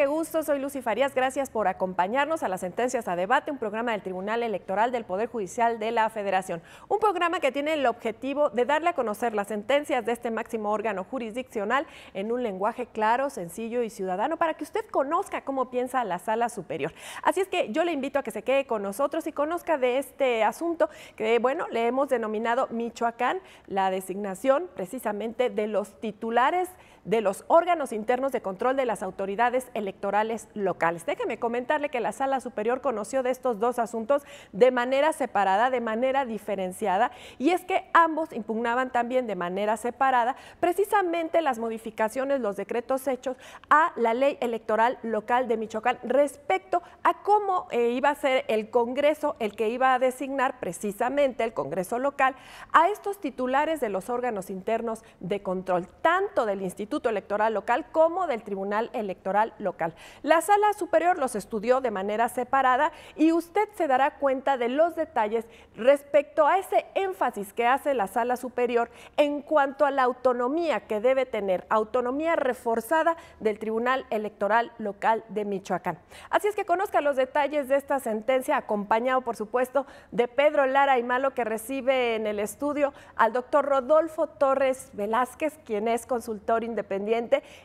Qué gusto, soy Lucy Farías. Gracias por acompañarnos a las Sentencias a Debate, un programa del Tribunal Electoral del Poder Judicial de la Federación. Un programa que tiene el objetivo de darle a conocer las sentencias de este máximo órgano jurisdiccional en un lenguaje claro, sencillo y ciudadano para que usted conozca cómo piensa la Sala Superior. Así es que yo le invito a que se quede con nosotros y conozca de este asunto que, bueno, le hemos denominado Michoacán, la designación precisamente de los titulares de los órganos internos de control de las autoridades electorales locales. Déjeme comentarle que la Sala Superior conoció de estos dos asuntos de manera separada, de manera diferenciada, y es que ambos impugnaban también de manera separada precisamente las modificaciones, los decretos hechos a la ley electoral local de Michoacán respecto a cómo iba a ser el Congreso el que iba a designar precisamente el Congreso local a estos titulares de los órganos internos de control, tanto del Instituto Electoral Local como del Tribunal Electoral Local. La Sala Superior los estudió de manera separada y usted se dará cuenta de los detalles respecto a ese énfasis que hace la Sala Superior en cuanto a la autonomía que debe tener, autonomía reforzada del Tribunal Electoral Local de Michoacán. Así es que conozca los detalles de esta sentencia, acompañado por supuesto de Pedro Lara Aymalo, que recibe en el estudio al doctor Rodolfo Torres Velázquez, quien es consultor independiente,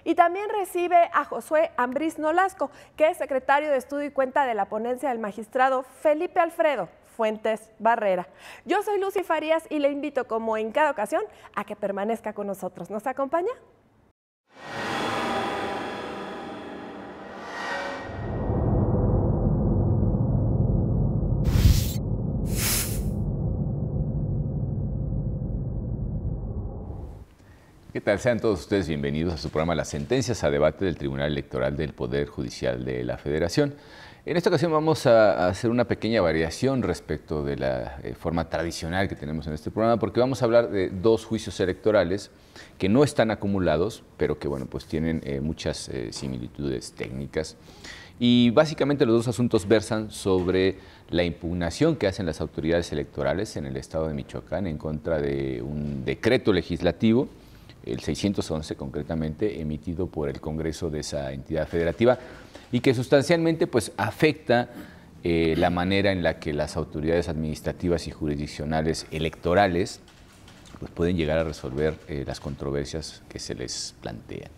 y también recibe a Josué Ambriz Nolasco, que es secretario de Estudio y Cuenta de la ponencia del magistrado Felipe Alfredo Fuentes Barrera. Yo soy Lucy Farías y le invito, como en cada ocasión, a que permanezca con nosotros. ¿Nos acompaña? ¿Qué tal? Sean todos ustedes bienvenidos a su programa Las Sentencias a Debate del Tribunal Electoral del Poder Judicial de la Federación. En esta ocasión vamos a hacer una pequeña variación respecto de la forma tradicional que tenemos en este programa, porque vamos a hablar de dos juicios electorales que no están acumulados, pero que bueno, pues tienen muchas similitudes técnicas. Y básicamente los dos asuntos versan sobre la impugnación que hacen las autoridades electorales en el estado de Michoacán en contra de un decreto legislativo, el 611 concretamente, emitido por el Congreso de esa entidad federativa, y que sustancialmente pues afecta la manera en la que las autoridades administrativas y jurisdiccionales electorales pues pueden llegar a resolver las controversias que se les plantean.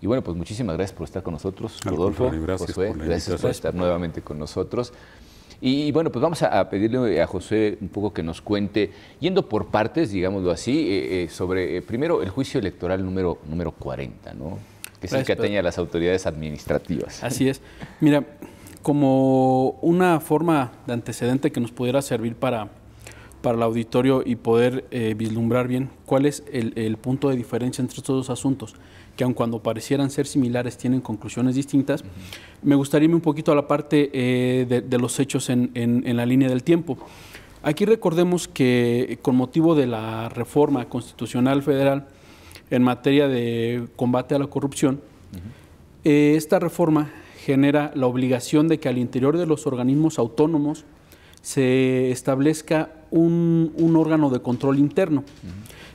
Y bueno, pues muchísimas gracias por estar con nosotros, Rodolfo, Josué, gracias por estar nuevamente con nosotros. Y bueno, pues vamos a pedirle a José un poco que nos cuente, yendo por partes, digámoslo así, sobre primero el juicio electoral número 40, ¿no? Que es el que atañe a las autoridades administrativas. Así es. Mira, como una forma de antecedente que nos pudiera servir para el auditorio y poder vislumbrar bien cuál es el punto de diferencia entre estos dos asuntos, que aun cuando parecieran ser similares, tienen conclusiones distintas. Me gustaría irme un poquito a la parte de los hechos en la línea del tiempo. Aquí recordemos que con motivo de la reforma constitucional federal en materia de combate a la corrupción, esta reforma genera la obligación de que al interior de los organismos autónomos se establezca un órgano de control interno.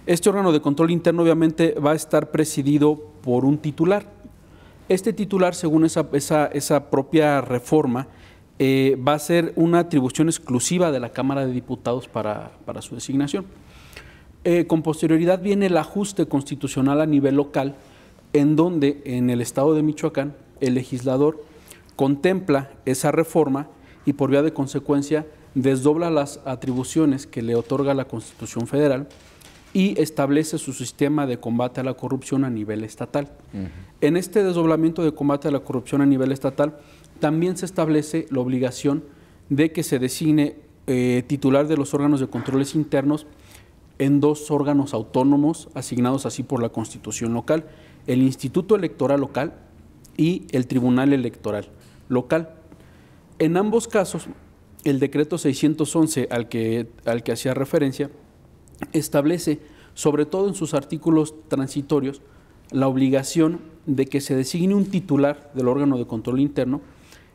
Este órgano de control interno obviamente va a estar presidido por un titular. Este titular, según esa propia reforma, va a ser una atribución exclusiva de la Cámara de Diputados para su designación. Con posterioridad viene el ajuste constitucional a nivel local, en donde en el estado de Michoacán el legislador contempla esa reforma y por vía de consecuencia desdobla las atribuciones que le otorga la Constitución Federal y establece su sistema de combate a la corrupción a nivel estatal. En este desdoblamiento de combate a la corrupción a nivel estatal también se establece la obligación de que se designe titular de los órganos de controles internos en dos órganos autónomos asignados así por la Constitución local, el Instituto Electoral Local y el Tribunal Electoral Local. En ambos casos, el decreto 611 al que hacía referencia establece, sobre todo en sus artículos transitorios, la obligación de que se designe un titular del órgano de control interno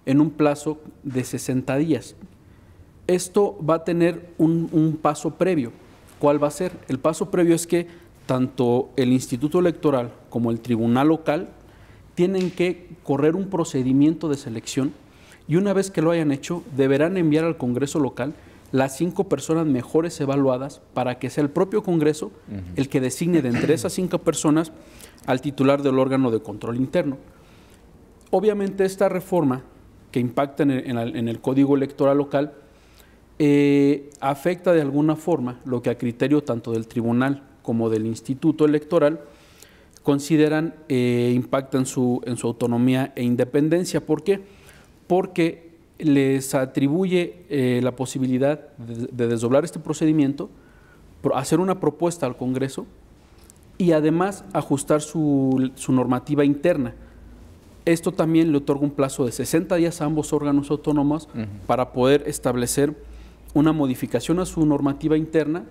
en un plazo de 60 días. Esto va a tener un paso previo. ¿Cuál va a ser? El paso previo es que tanto el Instituto Electoral como el Tribunal Local tienen que correr un procedimiento de selección y una vez que lo hayan hecho, deberán enviar al Congreso local las 5 personas mejores evaluadas para que sea el propio Congreso el que designe de entre esas 5 personas al titular del órgano de control interno. Obviamente esta reforma que impacta en el Código Electoral local afecta de alguna forma lo que a criterio tanto del Tribunal como del Instituto Electoral consideran impacta en su autonomía e independencia. ¿Por qué? Porque les atribuye la posibilidad de desdoblar este procedimiento, hacer una propuesta al Congreso y además ajustar su normativa interna. Esto también le otorga un plazo de 60 días a ambos órganos autónomos para poder establecer una modificación a su normativa interna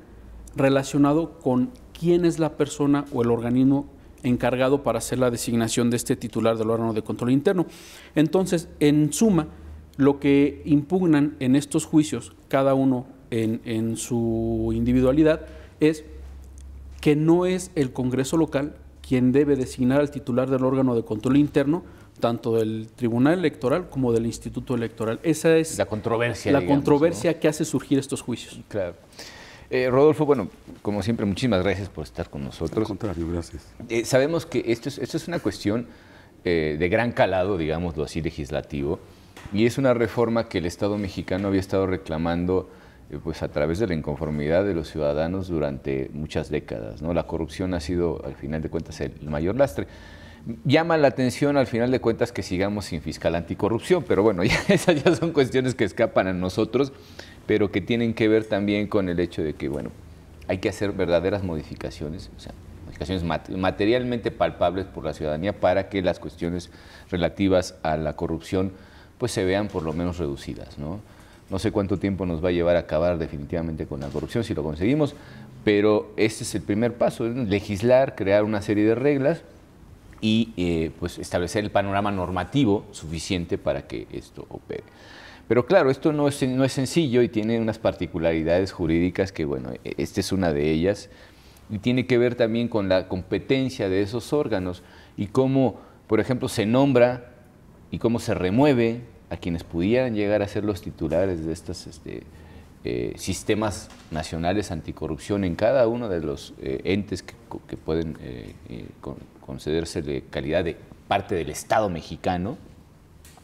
relacionado con quién es la persona o el organismo encargado para hacer la designación de este titular del órgano de control interno. Entonces, en suma, lo que impugnan en estos juicios, cada uno en su individualidad, es que no es el Congreso local quien debe designar al titular del órgano de control interno, tanto del Tribunal Electoral como del Instituto Electoral. Esa es la controversia, la digamos, controversia, ¿no?, que hace surgir estos juicios. Claro. Rodolfo, bueno, como siempre, muchísimas gracias por estar con nosotros. Al contrario, gracias. Sabemos que esto es una cuestión de gran calado, digámoslo así, legislativo, y es una reforma que el Estado mexicano había estado reclamando pues a través de la inconformidad de los ciudadanos durante muchas décadas, ¿no? La corrupción ha sido, al final de cuentas, el mayor lastre. Llama la atención, al final de cuentas, que sigamos sin fiscal anticorrupción, pero bueno, esas ya son cuestiones que escapan a nosotros, pero que tienen que ver también con el hecho de que, bueno, hay que hacer verdaderas modificaciones, o sea, modificaciones materialmente palpables por la ciudadanía para que las cuestiones relativas a la corrupción pues se vean por lo menos reducidas, ¿no? No sé cuánto tiempo nos va a llevar a acabar definitivamente con la corrupción, si lo conseguimos, pero este es el primer paso, ¿no? Legislar, crear una serie de reglas y pues establecer el panorama normativo suficiente para que esto opere. Pero claro, esto no es sencillo y tiene unas particularidades jurídicas que, bueno, esta es una de ellas, y tiene que ver también con la competencia de esos órganos y cómo, por ejemplo, se nombra y cómo se remueve a quienes pudieran llegar a ser los titulares de estos sistemas nacionales anticorrupción en cada uno de los entes que pueden concederse de calidad de parte del Estado mexicano,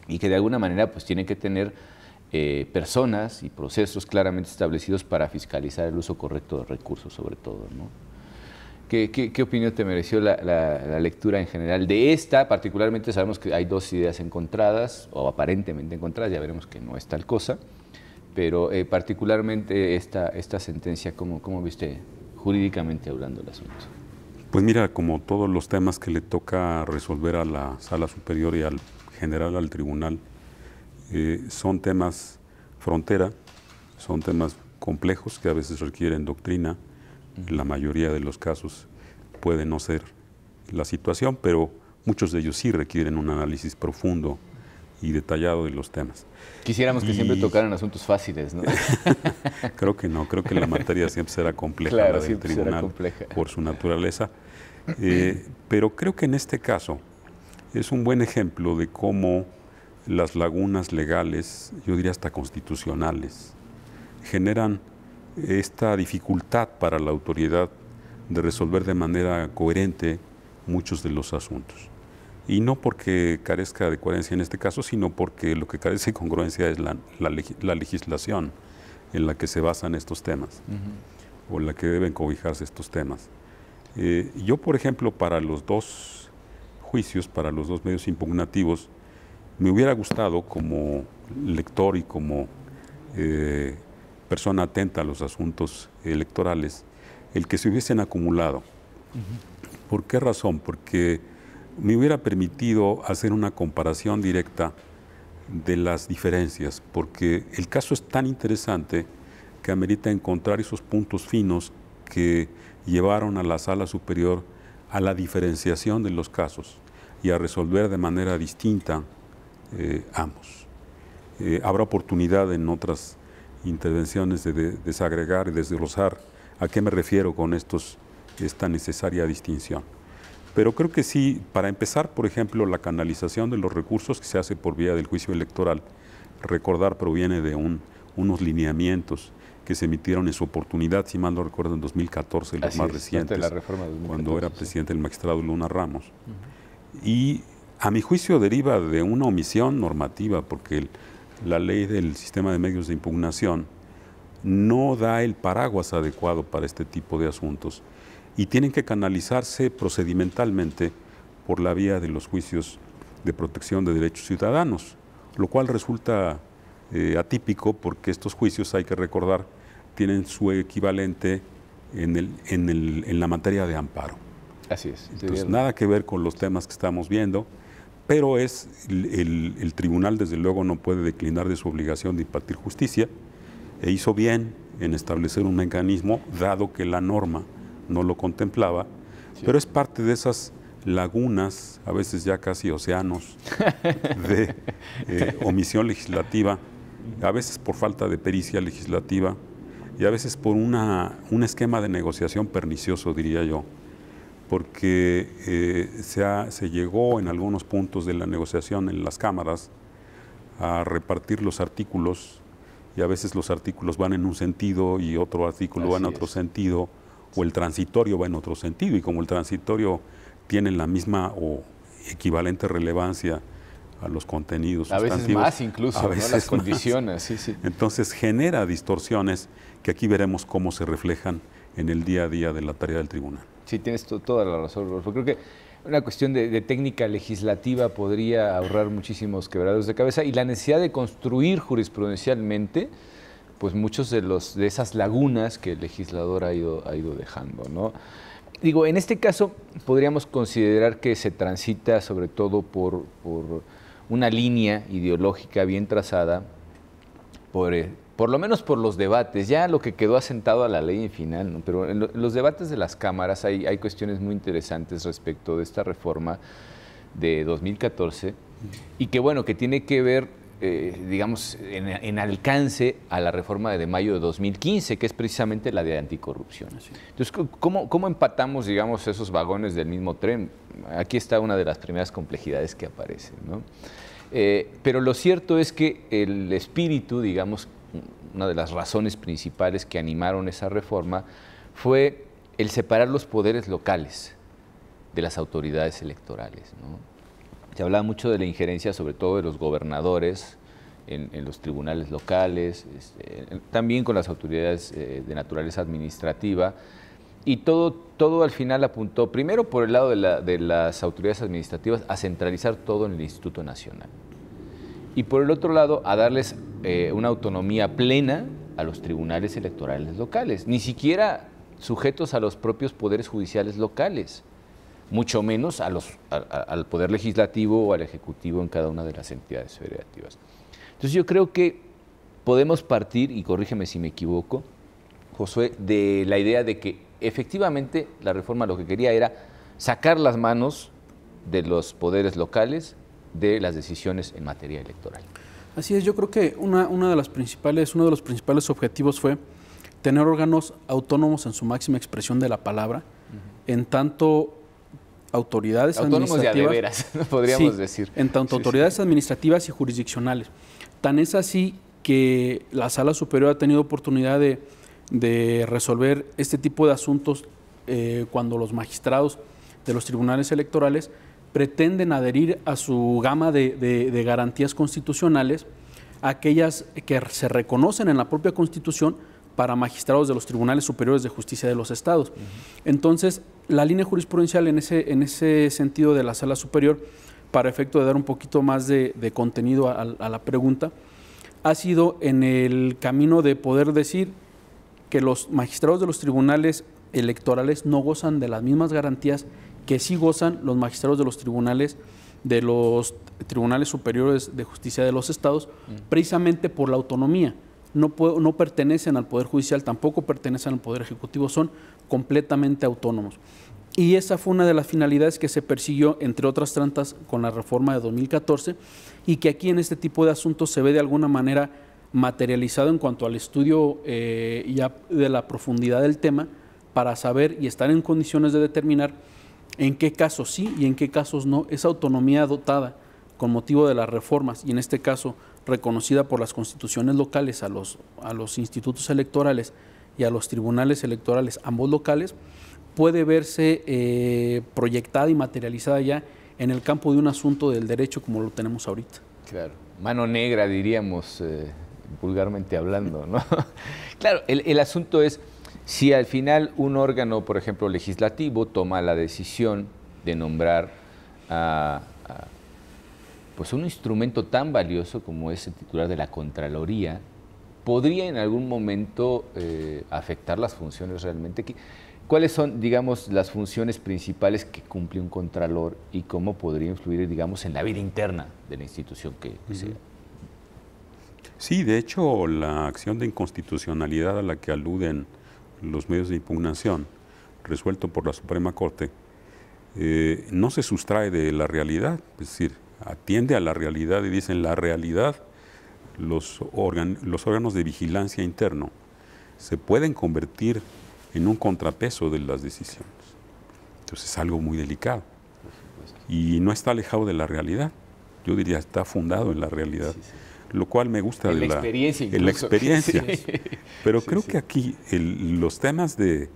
y que de alguna manera pues tienen que tener personas y procesos claramente establecidos para fiscalizar el uso correcto de recursos, sobre todo, ¿no? ¿Qué opinión te mereció la lectura en general de esta? Particularmente sabemos que hay dos ideas encontradas, o aparentemente encontradas, ya veremos que no es tal cosa, pero particularmente esta sentencia, ¿cómo viste jurídicamente hablando el asunto? Pues mira, como todos los temas que le toca resolver a la Sala Superior y al general, al tribunal, son temas frontera, son temas complejos que a veces requieren doctrina. En la mayoría de los casos puede no ser la situación, pero muchos de ellos sí requieren un análisis profundo y detallado de los temas. Quisiéramos que siempre tocaran asuntos fáciles, ¿no? Creo que no, creo que la materia siempre será compleja, claro, la del tribunal, por su naturaleza. Pero creo que en este caso es un buen ejemplo de cómo las lagunas legales, yo diría hasta constitucionales, generan esta dificultad para la autoridad de resolver de manera coherente muchos de los asuntos. Y no porque carezca de coherencia en este caso, sino porque lo que carece de congruencia es la legislación en la que se basan estos temas, o en la que deben cobijarse estos temas. Yo, por ejemplo, para los dos juicios, para los dos medios impugnativos, me hubiera gustado como lector y como persona atenta a los asuntos electorales, el que se hubiesen acumulado. ¿Por qué razón? Porque me hubiera permitido hacer una comparación directa de las diferencias, porque el caso es tan interesante que amerita encontrar esos puntos finos que llevaron a la Sala Superior a la diferenciación de los casos y a resolver de manera distinta ambos. Habrá oportunidad en otras intervenciones de desagregar y desglosar a qué me refiero con esta necesaria distinción. Pero creo que sí, para empezar, por ejemplo, la canalización de los recursos que se hace por vía del juicio electoral, recordar, proviene de unos lineamientos que se emitieron en su oportunidad, si mal no recuerdo, en 2014, los más recientes, la reforma de 2014, cuando era presidente el magistrado Luna Ramos. Y a mi juicio deriva de una omisión normativa, porque la ley del sistema de medios de impugnación no da el paraguas adecuado para este tipo de asuntos y tienen que canalizarse procedimentalmente por la vía de los juicios de protección de derechos ciudadanos, lo cual resulta atípico porque estos juicios, hay que recordar, tienen su equivalente en la materia de amparo. Así es. Entonces, nada que ver con los temas que estamos viendo, pero el tribunal, desde luego, no puede declinar de su obligación de impartir justicia, e hizo bien en establecer un mecanismo, dado que la norma no lo contemplaba, pero es parte de esas lagunas, a veces ya casi océanos, de omisión legislativa, a veces por falta de pericia legislativa y a veces por un esquema de negociación pernicioso, diría yo, porque se llegó en algunos puntos de la negociación en las cámaras a repartir los artículos, y a veces los artículos van en un sentido y otro artículo va en otro sentido, o el transitorio va en otro sentido, y como el transitorio tiene la misma o equivalente relevancia a los contenidos sustantivos, a veces más incluso, a veces las condiciones. Sí. Entonces genera distorsiones que aquí veremos cómo se reflejan en el día a día de la tarea del tribunal. Sí, tienes toda la razón, Rodolfo. Creo que una cuestión de técnica legislativa podría ahorrar muchísimos quebraderos de cabeza, y la necesidad de construir jurisprudencialmente pues muchos de esas lagunas que el legislador ha ido dejando, ¿no? Digo, en este caso podríamos considerar que se transita sobre todo por una línea ideológica bien trazada, por lo menos por los debates, ya lo que quedó asentado a la ley en final, ¿no? Pero en los debates de las cámaras hay cuestiones muy interesantes respecto de esta reforma de 2014 y que, bueno, que tiene que ver, digamos, en alcance a la reforma de mayo de 2015, que es precisamente la de anticorrupción. Entonces, ¿cómo empatamos, digamos, esos vagones del mismo tren? Aquí está una de las primeras complejidades que aparecen, ¿no? Pero lo cierto es que el espíritu, digamos, una de las razones principales que animaron esa reforma fue el separar los poderes locales de las autoridades electorales, ¿no? Se hablaba mucho de la injerencia, sobre todo de los gobernadores en los tribunales locales, también con las autoridades de naturaleza administrativa, y todo al final apuntó, primero por el lado de las autoridades administrativas, a centralizar todo en el Instituto Nacional, y por el otro lado a darles una autonomía plena a los tribunales electorales locales, ni siquiera sujetos a los propios poderes judiciales locales, mucho menos al Poder Legislativo o al Ejecutivo en cada una de las entidades federativas. Entonces yo creo que podemos partir, y corrígeme si me equivoco, Josué, de la idea de que efectivamente la reforma lo que quería era sacar las manos de los poderes locales de las decisiones en materia electoral. Así es, yo creo que uno de los principales objetivos fue tener órganos autónomos en su máxima expresión de la palabra, en tanto autoridades administrativas, de veras, podríamos decir. En tanto autoridades administrativas y jurisdiccionales. Tan es así que la Sala Superior ha tenido oportunidad de resolver este tipo de asuntos cuando los magistrados de los tribunales electorales pretenden adherir a su gama de garantías constitucionales, aquellas que se reconocen en la propia Constitución para magistrados de los tribunales superiores de justicia de los estados. Entonces, la línea jurisprudencial en ese sentido de la Sala Superior, para efecto de dar un poquito más de contenido a la pregunta, ha sido en el camino de poder decir que los magistrados de los tribunales electorales no gozan de las mismas garantías que sí gozan los magistrados de los tribunales superiores de justicia de los estados, precisamente por la autonomía. No pertenecen al Poder Judicial, tampoco pertenecen al Poder Ejecutivo, son completamente autónomos. Y esa fue una de las finalidades que se persiguió, entre otras tantas, con la reforma de 2014, y que aquí en este tipo de asuntos se ve de alguna manera materializado en cuanto al estudio ya de la profundidad del tema, para saber y estar en condiciones de determinar en qué casos sí y en qué casos no. Esa autonomía dotada con motivo de las reformas, y en este caso reconocida por las constituciones locales a los institutos electorales y a los tribunales electorales, ambos locales, puede verse proyectada y materializada ya en el campo de un asunto del derecho como lo tenemos ahorita. Claro, mano negra diríamos, vulgarmente hablando, ¿no? Claro, el asunto es si al final un órgano, por ejemplo, legislativo, toma la decisión de nombrar pues un instrumento tan valioso como es el titular de la Contraloría, ¿podría en algún momento afectar las funciones realmente? ¿Cuáles son, digamos, las funciones principales que cumple un contralor y cómo podría influir, digamos, en la vida interna de la institución que sea? Sí, de hecho, la acción de inconstitucionalidad a la que aluden los medios de impugnación, resuelto por la Suprema Corte, no se sustrae de la realidad, es decir, atiende a la realidad y dicen la realidad, los órganos de vigilancia interno se pueden convertir en un contrapeso de las decisiones. Entonces es algo muy delicado y no está alejado de la realidad, yo diría está fundado en la realidad, lo cual me gusta de la experiencia. En la experiencia. Sí. Pero creo que aquí los temas va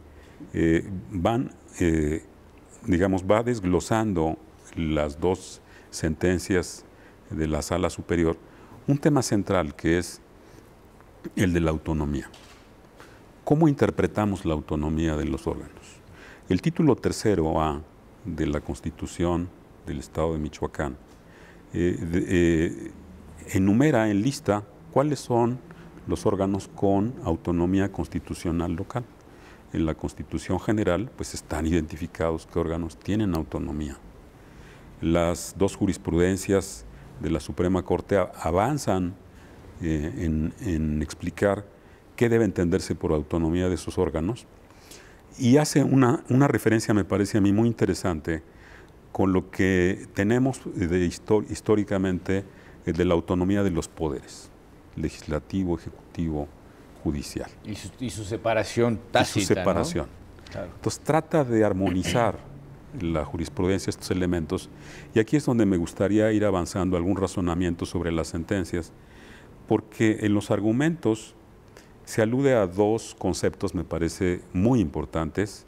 desglosando las dos sentencias de la Sala Superior, un tema central que es el de la autonomía. ¿Cómo interpretamos la autonomía de los órganos? El título 3A de la Constitución del Estado de Michoacán enumera en lista cuáles son los órganos con autonomía constitucional local. En la Constitución General pues están identificados qué órganos tienen autonomía. Las dos jurisprudencias de la Suprema Corte avanzan en explicar qué debe entenderse por autonomía de esos órganos y hace una referencia, me parece a mí muy interesante, con lo que tenemos históricamente de la autonomía de los poderes, legislativo, ejecutivo, judicial. Y su separación tácita, y su separación. ¿No? Claro. Entonces trata de armonizar la jurisprudencia estos elementos y aquí es donde me gustaría ir avanzando algún razonamiento sobre las sentencias, porque en los argumentos se alude a dos conceptos, me parece, muy importantes,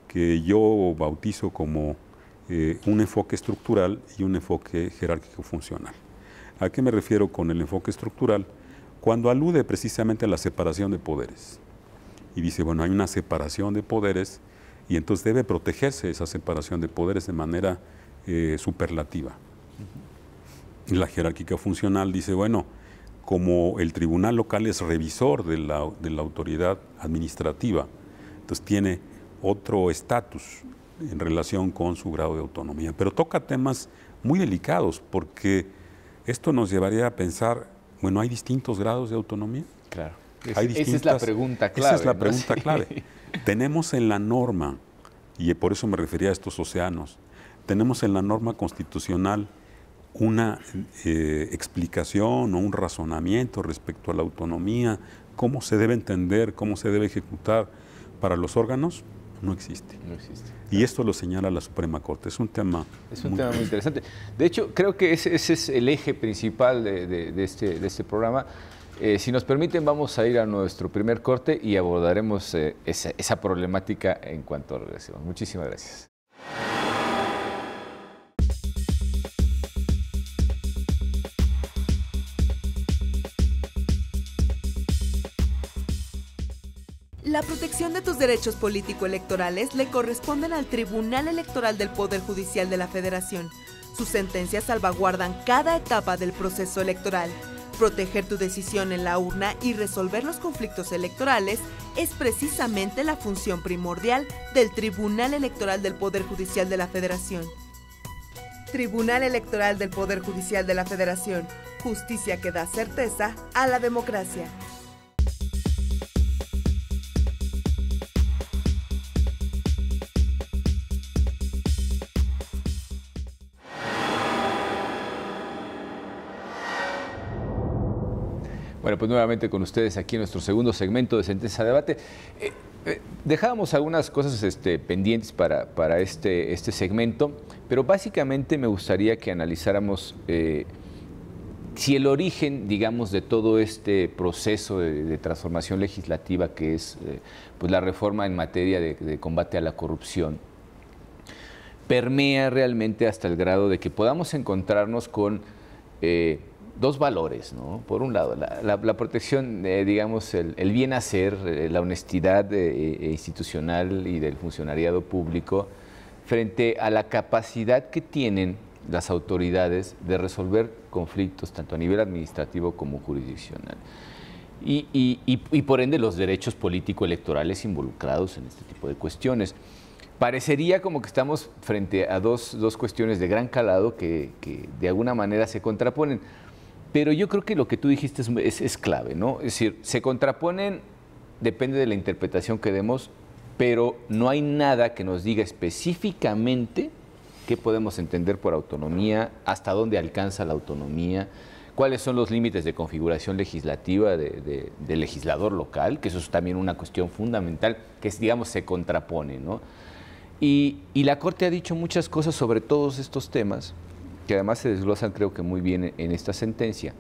que yo bautizo como un enfoque estructural y un enfoque jerárquico funcional. ¿A qué me refiero con el enfoque estructural? Cuando alude precisamente a la separación de poderes. Y dice, bueno, hay una separación de poderes y entonces debe protegerse esa separación de poderes de manera superlativa. Y la jerárquica funcional dice, bueno, como el tribunal local es revisor de la autoridad administrativa, entonces tiene otro estatus en relación con su grado de autonomía. Pero toca temas muy delicados porque esto nos llevaría a pensar, bueno, ¿hay distintos grados de autonomía? Claro. Esa es la pregunta clave. Esa es la pregunta clave. Tenemos en la norma, y por eso me refería a estos océanos, tenemos en la norma constitucional una explicación o un razonamiento respecto a la autonomía, cómo se debe entender, cómo se debe ejecutar para los órganos, no existe. No existe. Y esto lo señala la Suprema Corte. Es un tema muy interesante. De hecho, creo que ese es el eje principal de este programa. Si nos permiten, vamos a ir a nuestro primer corte y abordaremos esa problemática en cuanto regresemos. Muchísimas gracias. La protección de tus derechos político-electorales le corresponden al Tribunal Electoral del Poder Judicial de la Federación. Sus sentencias salvaguardan cada etapa del proceso electoral. Proteger tu decisión en la urna y resolver los conflictos electorales es precisamente la función primordial del Tribunal Electoral del Poder Judicial de la Federación. Tribunal Electoral del Poder Judicial de la Federación. Justicia que da certeza a la democracia. Bueno, pues nuevamente con ustedes aquí en nuestro segundo segmento de Sentencia a Debate. Dejábamos algunas cosas pendientes para este segmento, pero básicamente me gustaría que analizáramos si el origen, digamos, de todo este proceso de transformación legislativa que es pues la reforma en materia de combate a la corrupción, permea realmente hasta el grado de que podamos encontrarnos con dos valores, ¿no? Por un lado, la protección, digamos, el bien hacer, la honestidad institucional y del funcionariado público frente a la capacidad que tienen las autoridades de resolver conflictos tanto a nivel administrativo como jurisdiccional. Y por ende los derechos político-electorales involucrados en este tipo de cuestiones. Parecería como que estamos frente a dos cuestiones de gran calado que de alguna manera se contraponen. Pero yo creo que lo que tú dijiste es clave, ¿no? Es decir, se contraponen, depende de la interpretación que demos, pero no hay nada que nos diga específicamente qué podemos entender por autonomía, hasta dónde alcanza la autonomía, cuáles son los límites de configuración legislativa del legislador local, que eso es también una cuestión fundamental, que digamos se contrapone, ¿no? Y la Corte ha dicho muchas cosas sobre todos estos temas, que además se desglosan creo que muy bien en esta sentencia.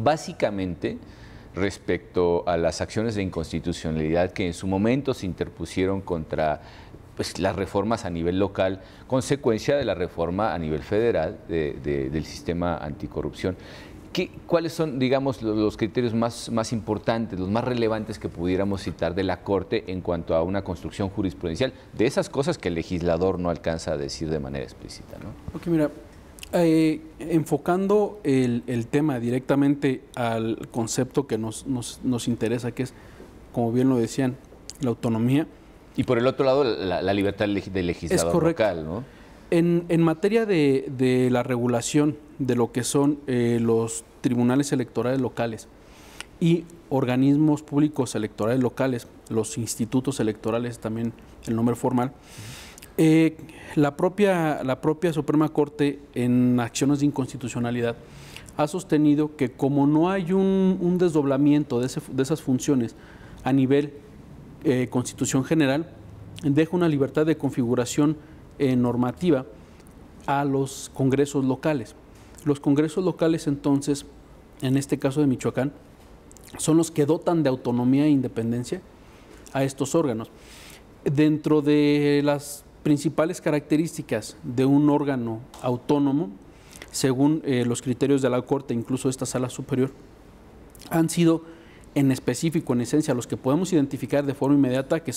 Básicamente, respecto a las acciones de inconstitucionalidad que en su momento se interpusieron contra pues, las reformas a nivel local, consecuencia de la reforma a nivel federal del sistema anticorrupción. ¿Cuáles son, digamos, los criterios más importantes, los más relevantes que pudiéramos citar de la Corte en cuanto a una construcción jurisprudencial de esas cosas que el legislador no alcanza a decir de manera explícita, ¿no? Ok, mira, enfocando el tema directamente al concepto que nos interesa, que es, como bien lo decían, la autonomía. Y por el otro lado, la libertad del legislador local, ¿no? En materia de la regulación de lo que son los tribunales electorales locales y organismos públicos electorales locales, los institutos electorales, también el nombre formal, la propia Suprema Corte en acciones de inconstitucionalidad ha sostenido que como no hay un desdoblamiento de esas funciones a nivel Constitución General, deja una libertad de configuración normativa a los congresos locales. Los congresos locales, entonces, en este caso de Michoacán, son los que dotan de autonomía e independencia a estos órganos. Dentro de las principales características de un órgano autónomo, según los criterios de la Corte, incluso esta Sala Superior, han sido en específico, en esencia, los que podemos identificar de forma inmediata, que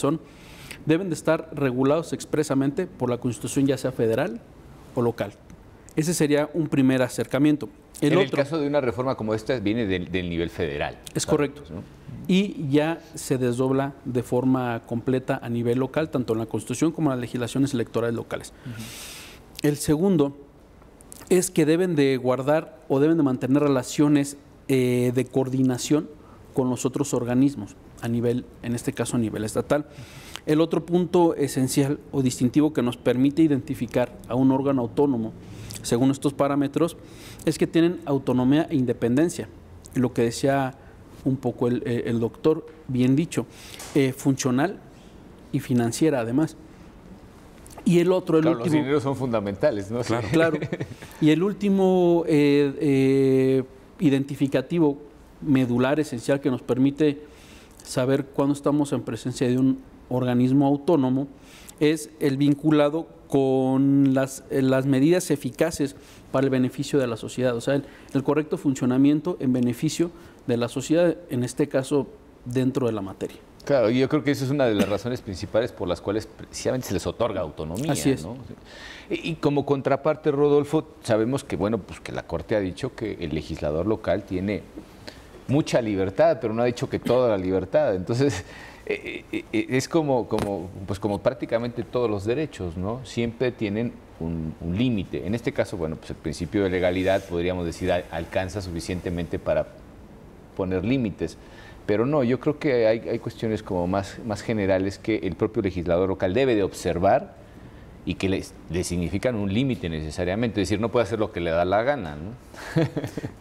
deben de estar regulados expresamente por la Constitución, ya sea federal o local. Ese sería un primer acercamiento. El caso de una reforma como esta viene del nivel federal. Es correcto, ¿no? Y ya se desdobla de forma completa a nivel local, tanto en la Constitución como en las legislaciones electorales locales. El segundo es que deben de guardar o deben de mantener relaciones de coordinación con los otros organismos, en este caso a nivel estatal. El otro punto esencial o distintivo que nos permite identificar a un órgano autónomo según estos parámetros es que tienen autonomía e independencia. Lo que decía un poco el doctor, bien dicho, funcional y financiera además. Y el otro, claro, último, los dineros son fundamentales, ¿no? Claro. Claro. Y el último identificativo medular esencial que nos permite saber cuándo estamos en presencia de un organismo autónomo es el vinculado con las medidas eficaces para el beneficio de la sociedad, o sea, el correcto funcionamiento en beneficio de la sociedad, en este caso dentro de la materia. Claro, y yo creo que esa es una de las razones principales por las cuales precisamente se les otorga autonomía. Así es. ¿No? Y como contraparte, Rodolfo, sabemos que, bueno, pues que la Corte ha dicho que el legislador local tiene mucha libertad, pero no ha dicho que toda la libertad. Entonces, es como prácticamente todos los derechos, ¿no? Siempre tienen un límite. En este caso, bueno, pues el principio de legalidad, podríamos decir, alcanza suficientemente para poner límites. Pero no, yo creo que hay cuestiones como más generales que el propio legislador local debe de observar y que le significan un límite necesariamente. Es decir, no puede hacer lo que le da la gana, ¿no?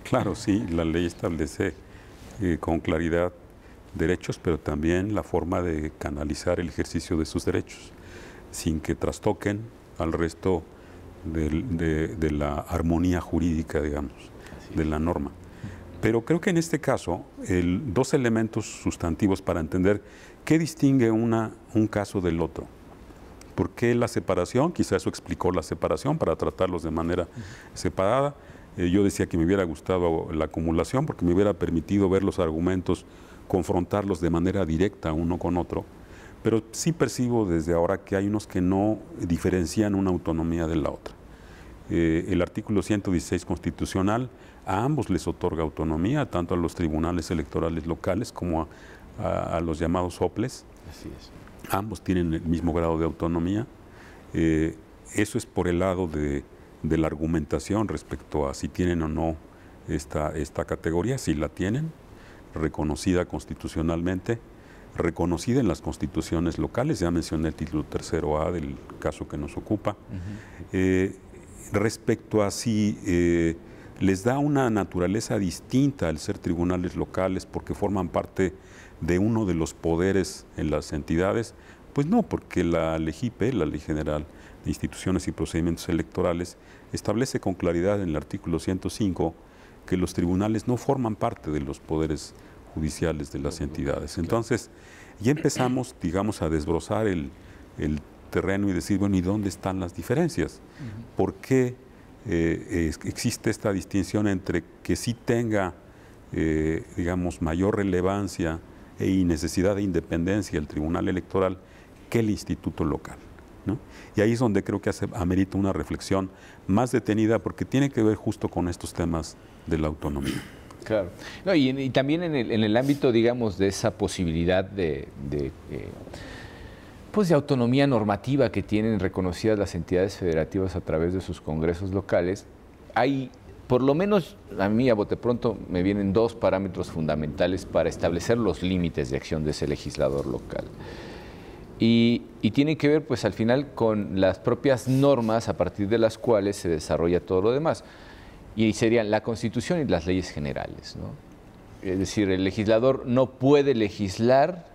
Claro, sí, la ley establece con claridad derechos, pero también la forma de canalizar el ejercicio de sus derechos, sin que trastoquen al resto de la armonía jurídica, digamos, de la norma. Pero creo que en este caso, dos elementos sustantivos para entender qué distingue un caso del otro. ¿Por qué la separación? Quizá eso explicó la separación, para tratarlos de manera separada. Yo decía que me hubiera gustado la acumulación porque me hubiera permitido ver los argumentos, confrontarlos de manera directa uno con otro. Pero sí percibo desde ahora que hay unos que no diferencian una autonomía de la otra. El artículo 116 constitucional a ambos les otorga autonomía, tanto a los tribunales electorales locales como a los llamados OPLES. Así es. Ambos tienen el mismo grado de autonomía. Eso es por el lado de la argumentación respecto a si tienen o no esta categoría, si la tienen, reconocida constitucionalmente, reconocida en las constituciones locales. Ya mencioné el título 3A del caso que nos ocupa. Respecto a si les da una naturaleza distinta al ser tribunales locales porque forman parte de uno de los poderes en las entidades, pues no, porque la LEGIPE, la Ley General de Instituciones y Procedimientos Electorales, establece con claridad en el artículo 105 que los tribunales no forman parte de los poderes judiciales de las entidades. Entonces, ya empezamos, digamos, a desbrozar el terreno y decir, bueno, ¿y dónde están las diferencias? ¿Por qué existe esta distinción entre que sí tenga, digamos, mayor relevancia y necesidad de independencia el Tribunal Electoral que el Instituto Local, ¿no? Y ahí es donde creo que amerita una reflexión más detenida, porque tiene que ver justo con estos temas de la autonomía. Claro. No, y también en el ámbito, digamos, de esa posibilidad pues de autonomía normativa que tienen reconocidas las entidades federativas a través de sus congresos locales, hay, por lo menos a mí a bote pronto, me vienen dos parámetros fundamentales para establecer los límites de acción de ese legislador local. Y tienen que ver, pues al final, con las propias normas a partir de las cuales se desarrolla todo lo demás. Y serían la Constitución y las leyes generales, ¿no? Es decir, el legislador no puede legislar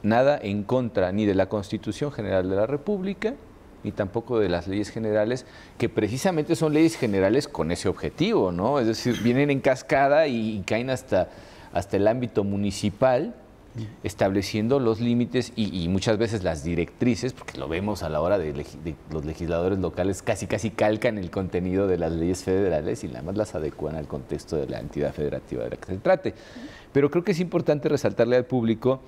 nada en contra ni de la Constitución General de la República, ni tampoco de las leyes generales, que precisamente son leyes generales con ese objetivo, ¿no? Es decir, vienen en cascada y caen hasta el ámbito municipal, estableciendo los límites y muchas veces las directrices, porque lo vemos a la hora de los legisladores locales, casi calcan el contenido de las leyes federales y nada más las adecuan al contexto de la entidad federativa de la que se trate. Pero creo que es importante resaltarle al público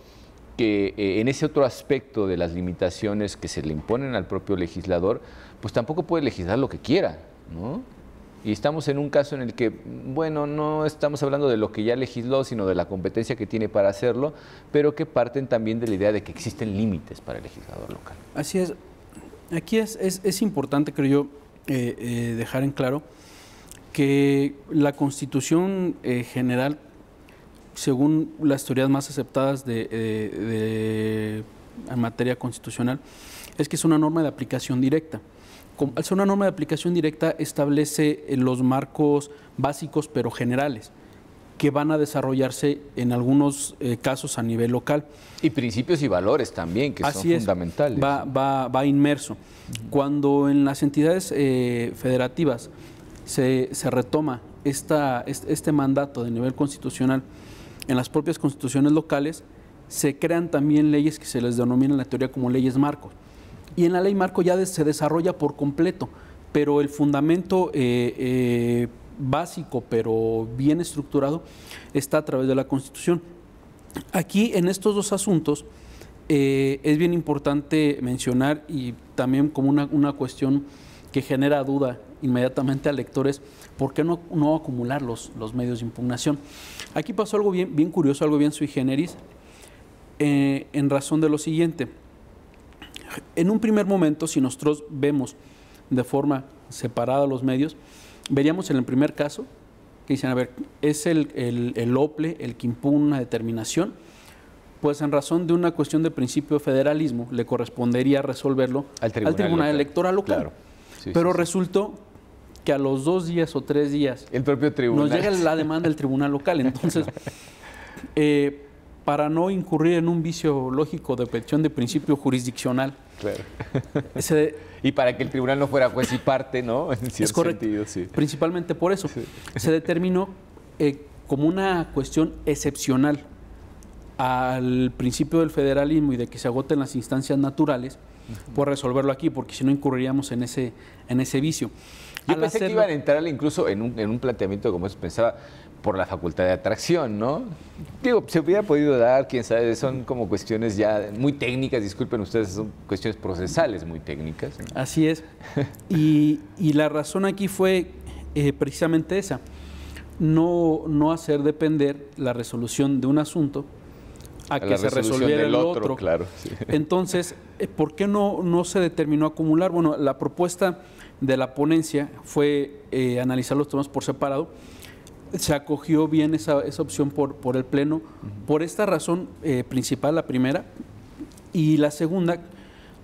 que en ese otro aspecto de las limitaciones que se le imponen al propio legislador, pues tampoco puede legislar lo que quiera, ¿no? Y estamos en un caso en el que, bueno, no estamos hablando de lo que ya legisló, sino de la competencia que tiene para hacerlo, pero que parten también de la idea de que existen límites para el legislador local. Así es. Aquí es importante, creo yo, dejar en claro que la Constitución general, según las teorías más aceptadas en materia constitucional, es que es una norma de aplicación directa. Al ser una norma de aplicación directa, establece los marcos básicos pero generales que van a desarrollarse en algunos casos a nivel local. Y principios y valores también, que son fundamentales. Va inmerso. Cuando en las entidades federativas se retoma este mandato de nivel constitucional en las propias constituciones locales, se crean también leyes que se les denomina en la teoría como leyes marcos. Y en la ley marco ya se desarrolla por completo, pero el fundamento básico, pero bien estructurado, está a través de la Constitución. Aquí, en estos dos asuntos, es bien importante mencionar, y también como una cuestión que genera duda inmediatamente a lectores, ¿por qué no acumular los medios de impugnación? Aquí pasó algo bien curioso, algo bien sui generis, en razón de lo siguiente. En un primer momento, si nosotros vemos de forma separada los medios, veríamos en el primer caso que dicen, a ver, es el OPLE el que impugna una determinación, pues en razón de una cuestión de principio de federalismo le correspondería resolverlo al Tribunal Electoral local. Claro. Sí, pero resultó que a los 2 días o 3 días el propio tribunal nos llega la demanda del Tribunal local. Entonces, para no incurrir en un vicio lógico de petición de principio jurisdiccional. Claro. Y para que el tribunal no fuera juez y parte, ¿no? En cierto es correcto, sentido, sí. Principalmente por eso. Sí. Se determinó como una cuestión excepcional al principio del federalismo y de que se agoten las instancias naturales, por resolverlo aquí, porque si no incurriríamos en ese vicio. Yo pensé que iban a entrar incluso en un planteamiento como eso, pensaba por la facultad de atracción, ¿no? Digo, se hubiera podido dar, quién sabe, son como cuestiones ya muy técnicas, disculpen ustedes, son cuestiones procesales muy técnicas, ¿no? Así es. Y la razón aquí fue precisamente esa, no hacer depender la resolución de un asunto a que se resolviera el otro. Claro, sí. Entonces, ¿por qué no se determinó acumular? Bueno, la propuesta de la ponencia fue analizar los temas por separado. Se acogió bien esa opción por el Pleno, por esta razón principal, la primera, y la segunda,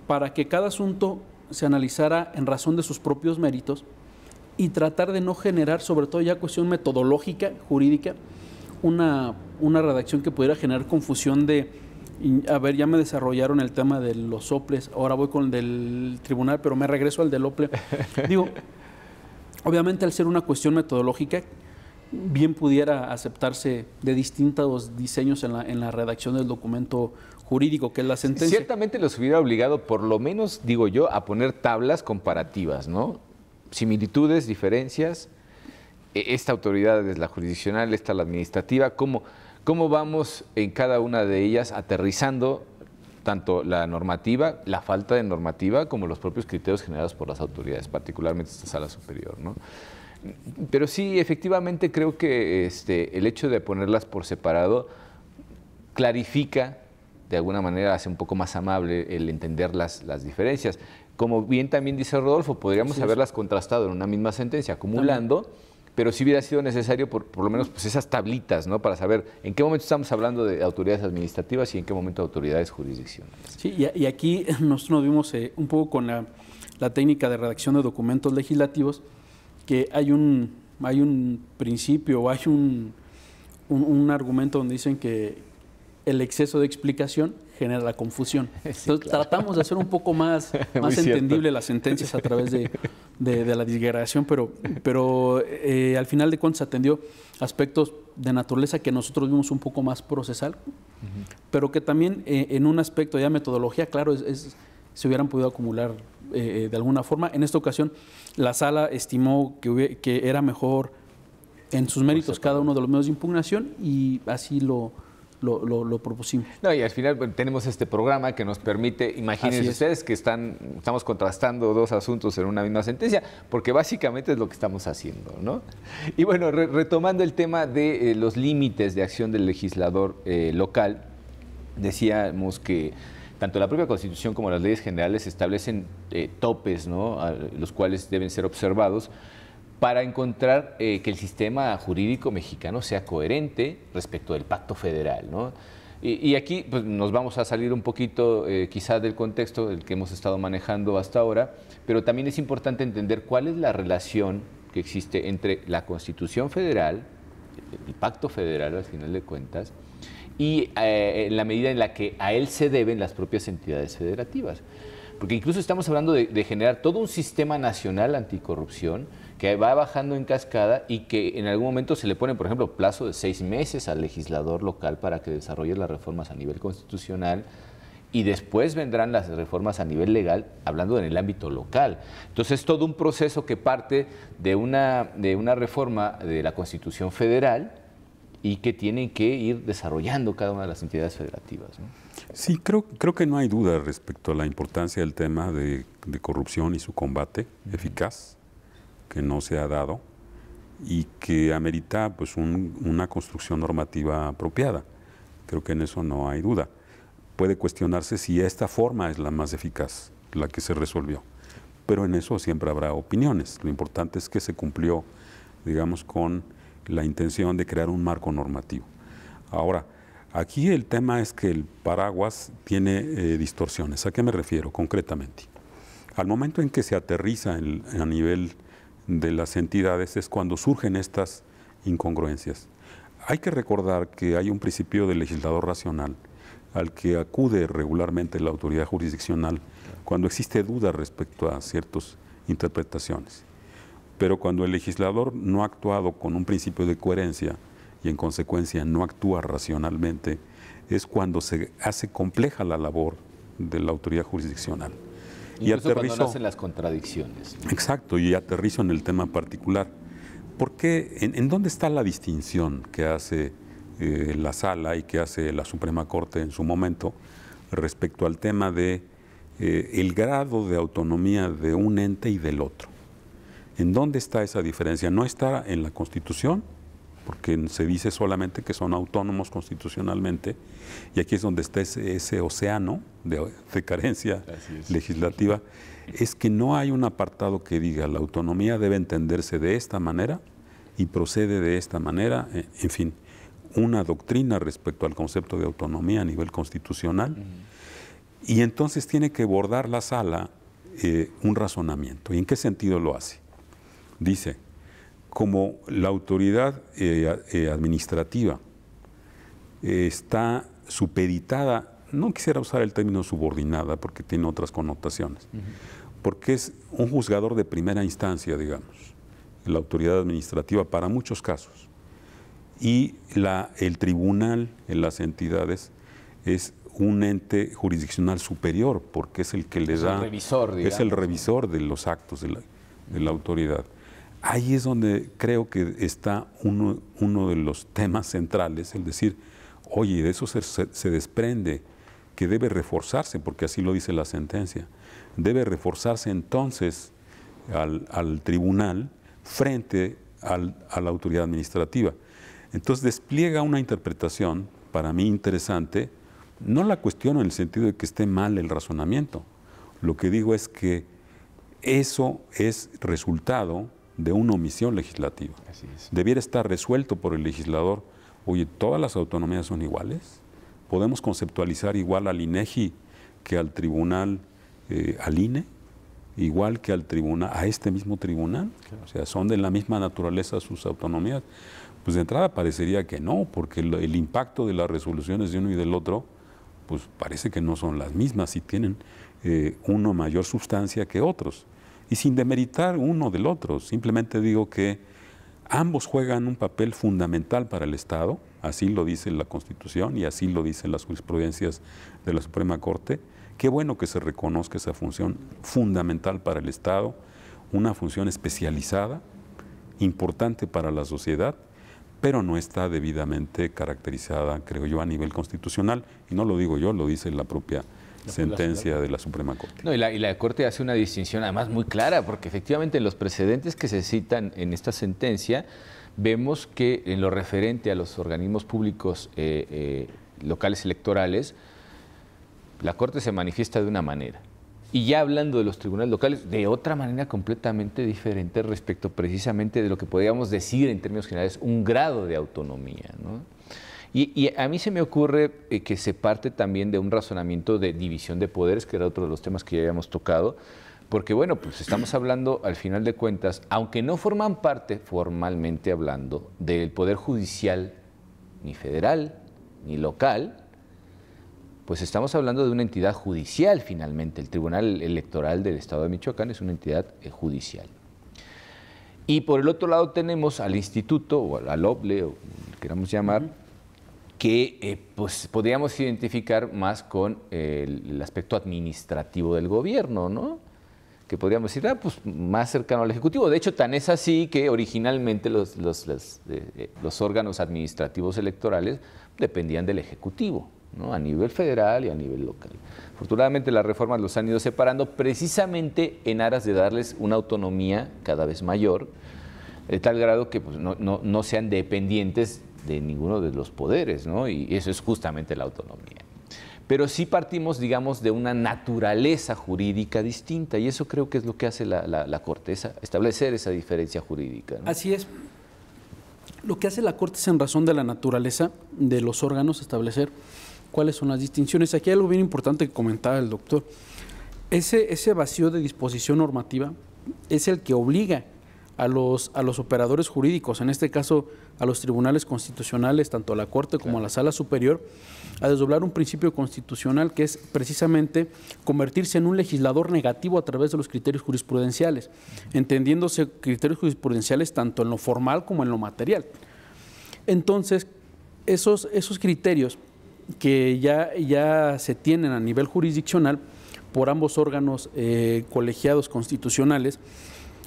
para que cada asunto se analizara en razón de sus propios méritos y tratar de no generar, sobre todo ya cuestión metodológica, jurídica, una redacción que pudiera generar confusión de, a ver, ya me desarrollaron el tema de los soples, ahora voy con el del tribunal, pero me regreso al del OPLE. Digo, obviamente al ser una cuestión metodológica, bien pudiera aceptarse de distintos diseños en la redacción del documento jurídico, que es la sentencia. Ciertamente los hubiera obligado, por lo menos, digo yo, a poner tablas comparativas, ¿no? Similitudes, diferencias. Esta autoridad es la jurisdiccional, esta la administrativa. ¿Cómo vamos en cada una de ellas aterrizando tanto la normativa, la falta de normativa, como los propios criterios generados por las autoridades, particularmente esta sala superior, ¿no? Pero sí, efectivamente creo que el hecho de ponerlas por separado clarifica, de alguna manera hace un poco más amable el entender las diferencias. Como bien también dice Rodolfo, podríamos haberlas contrastado en una misma sentencia, acumulando, pero sí hubiera sido necesario por lo menos pues esas tablitas, ¿no? Para saber en qué momento estamos hablando de autoridades administrativas y en qué momento de autoridades jurisdiccionales. Sí, y aquí nosotros nos vimos un poco con la técnica de redacción de documentos legislativos, que hay un principio, hay un argumento donde dicen que el exceso de explicación genera la confusión. Sí, entonces tratamos de hacer un poco más entendible las sentencias a través de la disgregación, pero al final de cuentas atendió aspectos de naturaleza que nosotros vimos un poco más procesal, pero que también en un aspecto ya metodología, claro, se hubieran podido acumular de alguna forma. En esta ocasión, la sala estimó que era mejor en sus méritos cada uno de los medios de impugnación y así lo propusimos. No, y al final tenemos este programa que nos permite, imagínense ustedes que estamos contrastando dos asuntos en una misma sentencia, porque básicamente es lo que estamos haciendo, ¿no? Y bueno, retomando el tema de los límites de acción del legislador local, decíamos que tanto la propia Constitución como las leyes generales establecen topes, ¿no? Los cuales deben ser observados para encontrar que el sistema jurídico mexicano sea coherente respecto del pacto federal, ¿no? Y aquí pues, nos vamos a salir un poquito quizá del contexto del que hemos estado manejando hasta ahora, pero también es importante entender cuál es la relación que existe entre la Constitución federal, el pacto federal al final de cuentas, y en la medida en la que a él se deben las propias entidades federativas. Porque incluso estamos hablando de generar todo un sistema nacional anticorrupción que va bajando en cascada y que en algún momento se le pone, por ejemplo, plazo de 6 meses al legislador local para que desarrolle las reformas a nivel constitucional y después vendrán las reformas a nivel legal, hablando en el ámbito local. Entonces es todo un proceso que parte de una reforma de la Constitución federal y que tienen que ir desarrollando cada una de las entidades federativas, ¿no? Sí, creo que no hay duda respecto a la importancia del tema de corrupción y su combate eficaz, que no se ha dado y que amerita pues, una construcción normativa apropiada. Creo que en eso no hay duda. Puede cuestionarse si esta forma es la más eficaz, la que se resolvió, pero en eso siempre habrá opiniones. Lo importante es que se cumplió, digamos, con la intención de crear un marco normativo. Ahora, aquí el tema es que el paraguas tiene distorsiones. ¿A qué me refiero concretamente? Al momento en que se aterriza a nivel de las entidades es cuando surgen estas incongruencias. hay que recordar que hay un principio del legislador racional al que acude regularmente la autoridad jurisdiccional cuando existe duda respecto a ciertas interpretaciones. Pero cuando el legislador no ha actuado con un principio de coherencia y en consecuencia no actúa racionalmente, es cuando se hace compleja la labor de la autoridad jurisdiccional. Incluso cuando nacen las contradicciones. Exacto, y aterrizo en el tema particular. ¿Por qué? ¿En dónde está la distinción que hace la Sala y que hace la Suprema Corte en su momento respecto al tema de el grado de autonomía de un ente y del otro? ¿En dónde está esa diferencia? No está en la Constitución, porque se dice solamente que son autónomos constitucionalmente, y aquí es donde está ese océano de carencia legislativa, es que no hay un apartado que diga la autonomía debe entenderse de esta manera y procede de esta manera, en fin, una doctrina respecto al concepto de autonomía a nivel constitucional, y entonces tiene que bordar la Sala un razonamiento. ¿Y en qué sentido lo hace? Dice, como la autoridad administrativa está supeditada, no quisiera usar el término subordinada porque tiene otras connotaciones, porque es un juzgador de primera instancia, digamos, la autoridad administrativa para muchos casos, y el tribunal en las entidades es un ente jurisdiccional superior porque es el que le da, el revisor, digamos, es el revisor de los actos de la autoridad. Ahí es donde creo que está uno de los temas centrales, el decir, oye, de eso se desprende que debe reforzarse, porque así lo dice la sentencia, debe reforzarse entonces al tribunal frente a la autoridad administrativa. Entonces despliega una interpretación, para mí interesante, no la cuestiono en el sentido de que esté mal el razonamiento, lo que digo es que eso es resultado de una omisión legislativa. Así es. Debiera estar resuelto por el legislador. Oye, ¿todas las autonomías son iguales? ¿Podemos conceptualizar igual al INEGI que al tribunal, al INE? Igual que al tribunal, a este mismo tribunal. Claro. O sea, ¿son de la misma naturaleza sus autonomías? Pues de entrada parecería que no, porque el impacto de las resoluciones de uno y del otro, pues parece que no son las mismas y tienen uno mayor sustancia que otros. Y sin demeritar uno del otro, simplemente digo que ambos juegan un papel fundamental para el Estado, así lo dice la Constitución y así lo dicen las jurisprudencias de la Suprema Corte. Qué bueno que se reconozca esa función fundamental para el Estado, una función especializada, importante para la sociedad, pero no está debidamente caracterizada, creo yo, a nivel constitucional. Y no lo digo yo, lo dice la propia sentencia de la Suprema Corte. No, y la Corte hace una distinción además muy clara, porque efectivamente en los precedentes que se citan en esta sentencia, vemos que en lo referente a los organismos públicos locales electorales, la Corte se manifiesta de una manera. Y ya hablando de los tribunales locales, de otra manera completamente diferente respecto precisamente de lo que podríamos decir en términos generales, un grado de autonomía, ¿no? Y a mí se me ocurre que se parte también de un razonamiento de división de poderes, que era otro de los temas que ya habíamos tocado, porque bueno, pues estamos hablando al final de cuentas, aunque no forman parte formalmente hablando del Poder Judicial ni federal ni local, pues estamos hablando de una entidad judicial finalmente. El Tribunal Electoral del Estado de Michoacán es una entidad judicial. Y por el otro lado tenemos al instituto, o al OBLE, o como queramos llamar, que pues podríamos identificar más con el aspecto administrativo del gobierno, ¿no? Que podríamos decir, pues más cercano al Ejecutivo. De hecho, tan es así que originalmente los órganos administrativos electorales dependían del Ejecutivo, ¿no? A nivel federal y a nivel local. Afortunadamente las reformas los han ido separando precisamente en aras de darles una autonomía cada vez mayor, de tal grado que pues, no sean dependientes de ninguno de los poderes, ¿no? Y eso es justamente la autonomía. Pero sí partimos, digamos, de una naturaleza jurídica distinta, y eso creo que es lo que hace la Corte, establecer esa diferencia jurídica, ¿no? Así es. Lo que hace la Corte es en razón de la naturaleza de los órganos establecer cuáles son las distinciones. Aquí hay algo bien importante que comentaba el doctor. Ese vacío de disposición normativa es el que obliga a los operadores jurídicos, en este caso a los tribunales constitucionales, tanto a la Corte como a la Sala Superior, a desdoblar un principio constitucional que es precisamente convertirse en un legislador negativo a través de los criterios jurisprudenciales, entendiéndose criterios jurisprudenciales tanto en lo formal como en lo material. Entonces, esos criterios que ya se tienen a nivel jurisdiccional por ambos órganos colegiados constitucionales,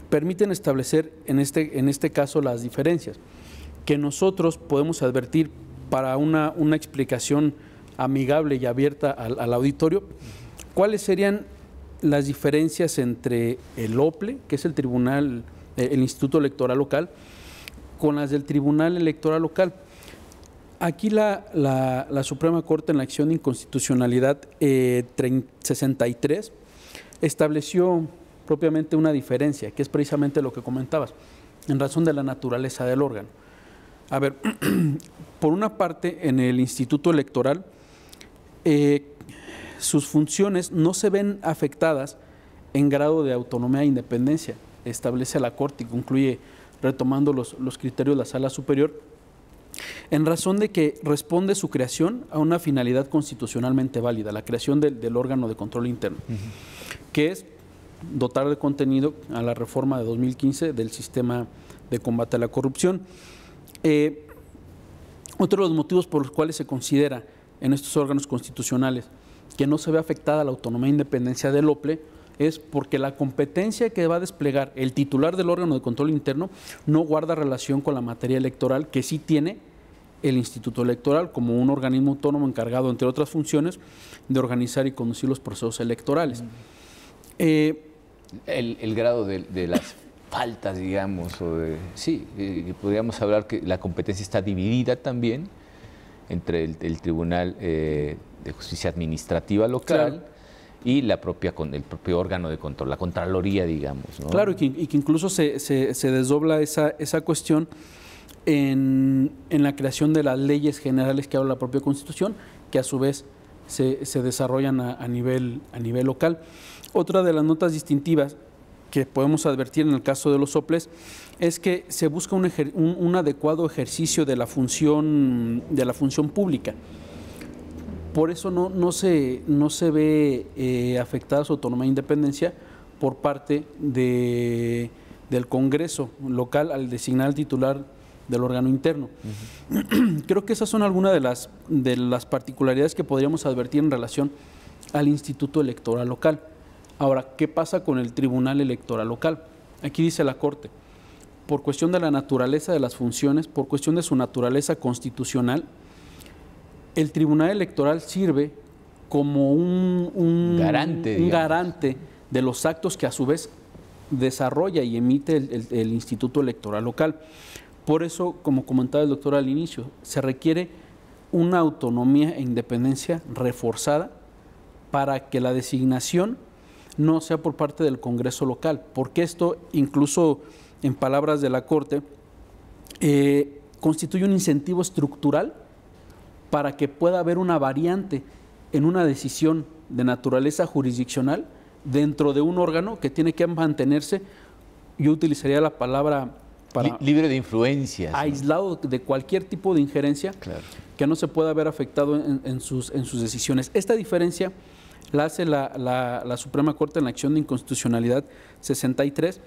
permiten establecer en este caso las diferencias que nosotros podemos advertir para una explicación amigable y abierta al auditorio. ¿Cuáles serían las diferencias entre el OPLE, que es el Instituto Electoral Local, con las del Tribunal Electoral Local? Aquí la Suprema Corte, en la acción de inconstitucionalidad 63, estableció propiamente una diferencia, que es precisamente lo que comentabas, en razón de la naturaleza del órgano. A ver, por una parte, en el Instituto Electoral, sus funciones no se ven afectadas en grado de autonomía e independencia, establece la Corte y concluye retomando los criterios de la Sala Superior, en razón de que responde su creación a una finalidad constitucionalmente válida, la creación del órgano de control interno, que es dotar de contenido a la reforma de 2015 del sistema de combate a la corrupción. Otro de los motivos por los cuales se considera en estos órganos constitucionales que no se ve afectada la autonomía e independencia del OPLE es porque la competencia que va a desplegar el titular del órgano de control interno no guarda relación con la materia electoral que sí tiene el Instituto Electoral como un organismo autónomo encargado, entre otras funciones, de organizar y conducir los procesos electorales. El grado de las faltas, digamos, podríamos hablar que la competencia está dividida también entre el Tribunal de Justicia Administrativa Local, claro, y el propio órgano de control, la Contraloría, digamos, ¿no? Claro, y que incluso se desdobla esa cuestión en la creación de las leyes generales que habla la propia Constitución, que a su vez se desarrollan a nivel local. Otra de las notas distintivas que podemos advertir en el caso de los OPLES es que se busca un adecuado ejercicio de la función pública. Por eso no se ve afectada su autonomía e independencia por parte del Congreso local al designar al titular del órgano interno. Creo que esas son algunas de las particularidades que podríamos advertir en relación al Instituto Electoral Local. Ahora, ¿qué pasa con el Tribunal Electoral Local? Aquí dice la Corte, por cuestión de la naturaleza de las funciones, por cuestión de su naturaleza constitucional, el Tribunal Electoral sirve como un garante de los actos que a su vez desarrolla y emite el Instituto Electoral Local. Por eso, como comentaba el doctor al inicio, se requiere una autonomía e independencia reforzada para que la designación no sea por parte del Congreso local, porque esto, incluso en palabras de la Corte, constituye un incentivo estructural para que pueda haber una variante en una decisión de naturaleza jurisdiccional dentro de un órgano que tiene que mantenerse, yo utilizaría la palabra libre de influencias, aislado, ¿no?, de cualquier tipo de injerencia, claro, que no se pueda ver afectado en sus decisiones. Esta diferencia la hace la Suprema Corte en la acción de inconstitucionalidad 63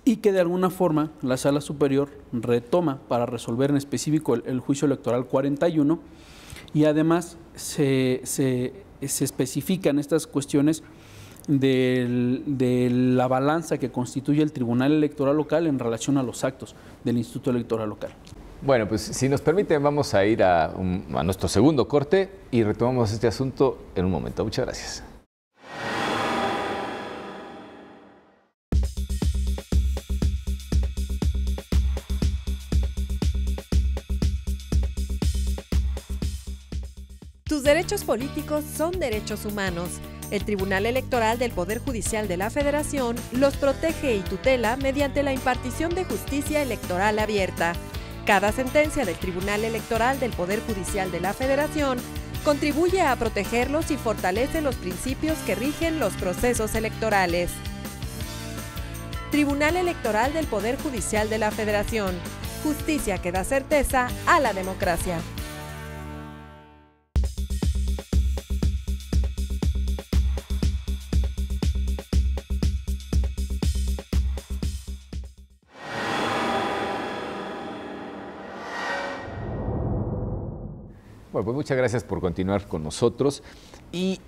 y que de alguna forma la Sala Superior retoma para resolver en específico el juicio electoral 41 y además se especifican estas cuestiones de la balanza que constituye el Tribunal Electoral Local en relación a los actos del Instituto Electoral Local. Bueno, pues si nos permiten vamos a ir a nuestro segundo corte y retomamos este asunto en un momento. Muchas gracias. Tus derechos políticos son derechos humanos. El Tribunal Electoral del Poder Judicial de la Federación los protege y tutela mediante la impartición de justicia electoral abierta. Cada sentencia del Tribunal Electoral del Poder Judicial de la Federación contribuye a protegerlos y fortalece los principios que rigen los procesos electorales. Tribunal Electoral del Poder Judicial de la Federación. Justicia que da certeza a la democracia. Bueno, pues muchas gracias por continuar con nosotros. Y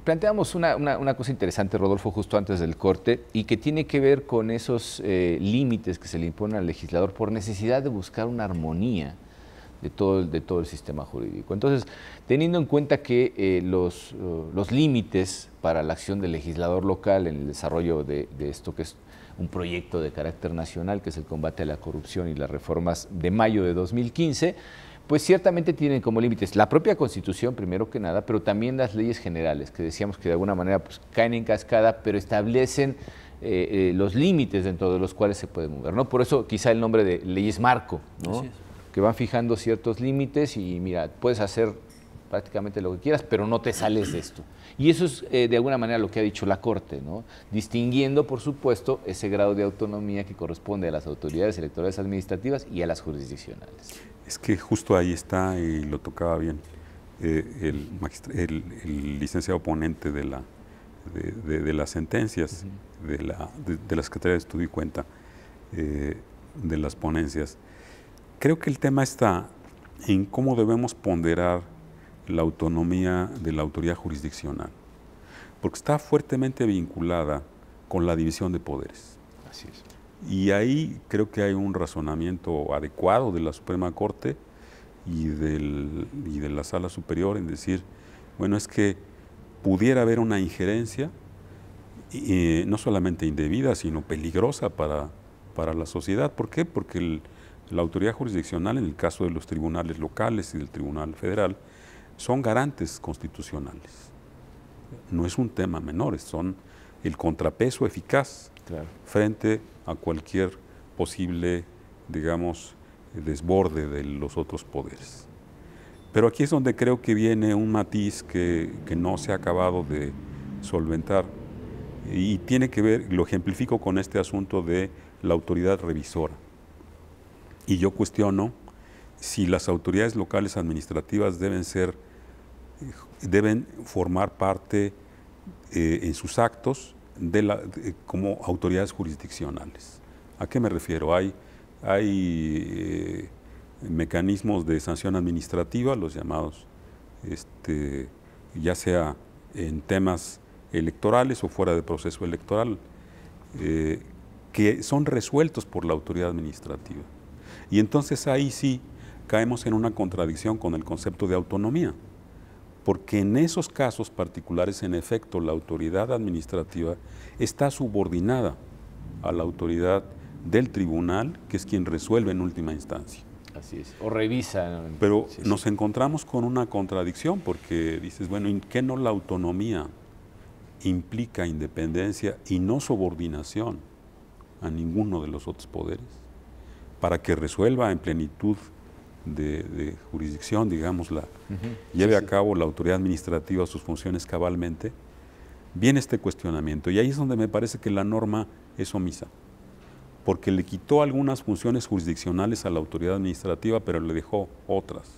planteamos una cosa interesante, Rodolfo, justo antes del corte, y que tiene que ver con esos límites que se le imponen al legislador por necesidad de buscar una armonía de todo el sistema jurídico. Entonces, teniendo en cuenta que los límites para la acción del legislador local en el desarrollo de esto que es un proyecto de carácter nacional, que es el combate a la corrupción y las reformas de mayo de 2015, pues ciertamente tienen como límites la propia Constitución, primero que nada, pero también las leyes generales, que decíamos que de alguna manera pues, caen en cascada, pero establecen los límites dentro de los cuales se puede mover, ¿no? Por eso quizá el nombre de leyes marco, ¿no? Que van fijando ciertos límites y mira, puedes hacer prácticamente lo que quieras, pero no te sales de esto. Y eso es de alguna manera lo que ha dicho la Corte, ¿no? Distinguiendo, por supuesto, ese grado de autonomía que corresponde a las autoridades electorales administrativas y a las jurisdiccionales. Es que justo ahí está, y lo tocaba bien, el licenciado ponente de las sentencias, de la Secretaría de Estudio y Cuenta, de las ponencias. Creo que el tema está en cómo debemos ponderar la autonomía de la autoridad jurisdiccional, porque está fuertemente vinculada con la división de poderes. Así es. Y ahí creo que hay un razonamiento adecuado de la Suprema Corte y de la Sala Superior en decir, bueno, es que pudiera haber una injerencia, no solamente indebida, sino peligrosa para la sociedad. ¿Por qué? Porque la autoridad jurisdiccional, en el caso de los tribunales locales y del Tribunal Federal, son garantes constitucionales. No es un tema menor, son el contrapeso eficaz frente a cualquier posible, digamos, desborde de los otros poderes. Pero aquí es donde creo que viene un matiz que no se ha acabado de solventar y tiene que ver, lo ejemplifico con este asunto de la autoridad revisora. Y yo cuestiono si las autoridades locales administrativas deben formar parte en sus actos como autoridades jurisdiccionales. ¿A qué me refiero? Hay mecanismos de sanción administrativa, los llamados, ya sea en temas electorales o fuera de proceso electoral, que son resueltos por la autoridad administrativa. Y entonces ahí sí caemos en una contradicción con el concepto de autonomía, porque en esos casos particulares, en efecto, la autoridad administrativa está subordinada a la autoridad del tribunal, que es quien resuelve en última instancia. Así es, o revisa. Pero nos encontramos con una contradicción, porque dices, bueno, ¿en qué no la autonomía implica independencia y no subordinación a ninguno de los otros poderes? Para que resuelva en plenitud de jurisdicción, digámosla, lleve a cabo la autoridad administrativa sus funciones cabalmente, viene este cuestionamiento. Y ahí es donde me parece que la norma es omisa, porque le quitó algunas funciones jurisdiccionales a la autoridad administrativa, pero le dejó otras.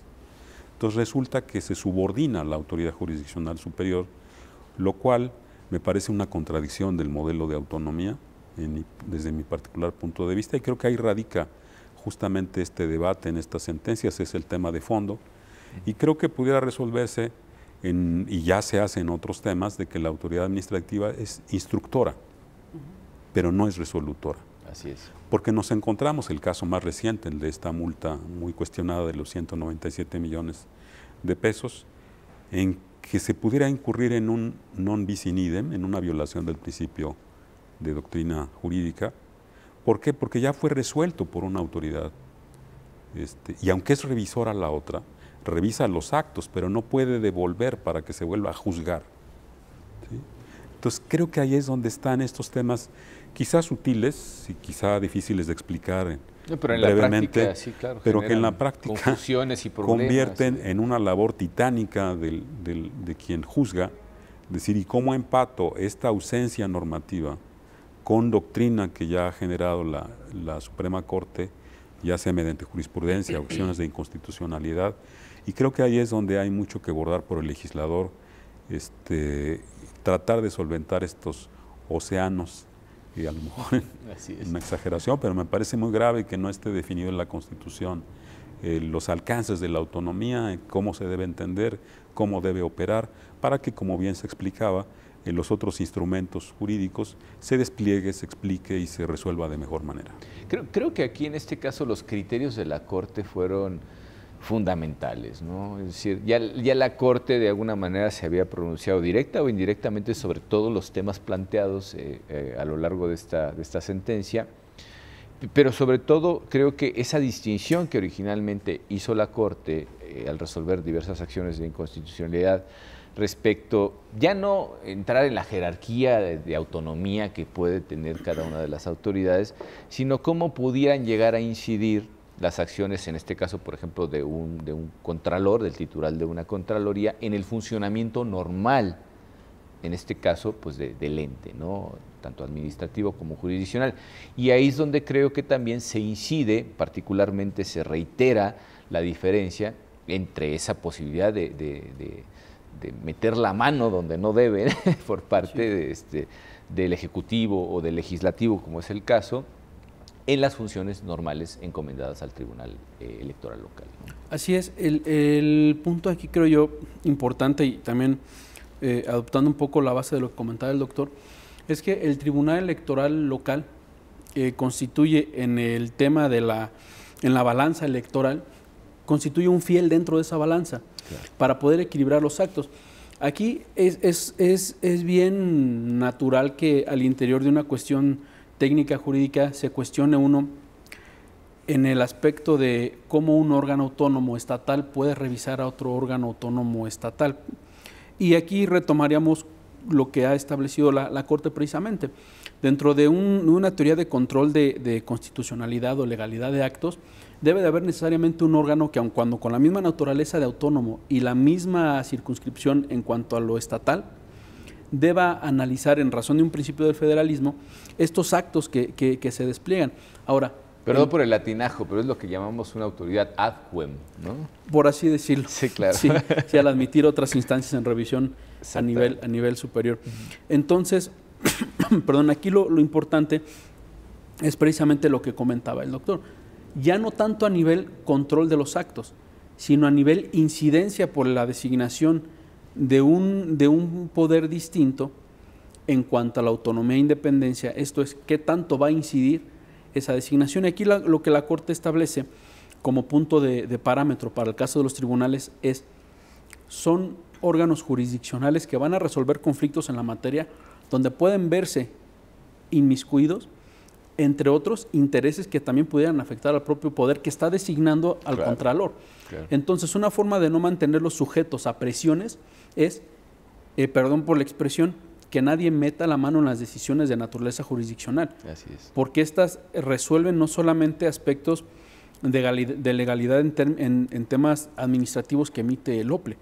Entonces resulta que se subordina a la autoridad jurisdiccional superior, lo cual me parece una contradicción del modelo de autonomía desde mi particular punto de vista, y creo que ahí radica justamente este debate en estas sentencias, es el tema de fondo, y creo que pudiera resolverse, y ya se hace en otros temas, de que la autoridad administrativa es instructora, pero no es resolutora. Así es. Porque nos encontramos el caso más reciente, el de esta multa muy cuestionada de los 197 millones de pesos, en que se pudiera incurrir en un non bis in idem, en una violación del principio de doctrina jurídica. ¿Por qué? Porque ya fue resuelto por una autoridad. Y aunque es revisora la otra, revisa los actos, pero no puede devolver para que se vuelva a juzgar. ¿Sí? Entonces creo que ahí es donde están estos temas, quizás sutiles y quizás difíciles de explicar pero en brevemente, la práctica, sí, claro, pero que en la práctica confusiones y problemas, convierten en una labor titánica de quien juzga, decir, ¿y cómo empato esta ausencia normativa con doctrina que ya ha generado la Suprema Corte, ya sea mediante jurisprudencia o acciones de inconstitucionalidad, y creo que ahí es donde hay mucho que abordar por el legislador, tratar de solventar estos océanos, y a lo mejor es una exageración, pero me parece muy grave que no esté definido en la Constitución los alcances de la autonomía, cómo se debe entender, cómo debe operar, para que, como bien se explicaba, en los otros instrumentos jurídicos se despliegue, se explique y se resuelva de mejor manera. Creo que aquí en este caso los criterios de la Corte fueron fundamentales, ¿no? Es decir, ya la Corte de alguna manera se había pronunciado directa o indirectamente sobre todos los temas planteados a lo largo de esta sentencia, pero sobre todo creo que esa distinción que originalmente hizo la Corte al resolver diversas acciones de inconstitucionalidad respecto, ya no entrar en la jerarquía de autonomía que puede tener cada una de las autoridades, sino cómo pudieran llegar a incidir las acciones, en este caso, por ejemplo, de un contralor, del titular de una contraloría, en el funcionamiento normal, en este caso, pues del ente, ¿no? Tanto administrativo como jurisdiccional. Y ahí es donde creo que también se incide, particularmente se reitera la diferencia entre esa posibilidad de meter la mano donde no debe por parte del Ejecutivo o del Legislativo, como es el caso, en las funciones normales encomendadas al Tribunal Electoral local, ¿no? Así es, el punto aquí creo yo importante y también adoptando un poco la base de lo que comentaba el doctor, es que el Tribunal Electoral local constituye en el tema en la balanza electoral, constituye un fiel dentro de esa balanza, claro, para poder equilibrar los actos. Aquí es bien natural que al interior de una cuestión técnica jurídica se cuestione uno en el aspecto de cómo un órgano autónomo estatal puede revisar a otro órgano autónomo estatal. Y aquí retomaríamos lo que ha establecido la Corte precisamente. Dentro de una teoría de control de constitucionalidad o legalidad de actos, debe de haber necesariamente un órgano que, aun cuando con la misma naturaleza de autónomo y la misma circunscripción en cuanto a lo estatal, deba analizar en razón de un principio del federalismo estos actos que se despliegan. Ahora, perdón por el latinajo, pero es lo que llamamos una autoridad ad quem, ¿no? Por así decirlo. Sí, claro. Sí, al admitir otras instancias en revisión a nivel superior. Entonces, perdón, aquí lo importante es precisamente lo que comentaba el doctor. Ya no tanto a nivel control de los actos, sino a nivel incidencia por la designación de un poder distinto en cuanto a la autonomía e independencia. Esto es, ¿qué tanto va a incidir esa designación? Y aquí lo que la Corte establece como punto de parámetro para el caso de los tribunales son órganos jurisdiccionales que van a resolver conflictos en la materia donde pueden verse inmiscuidos, entre otros intereses que también pudieran afectar al propio poder que está designando al contralor. Claro. Entonces, una forma de no mantenerlos sujetos a presiones es, perdón por la expresión, que nadie meta la mano en las decisiones de naturaleza jurisdiccional. Así es. Porque estas resuelven no solamente aspectos de legalidad en temas administrativos que emite el OPLE,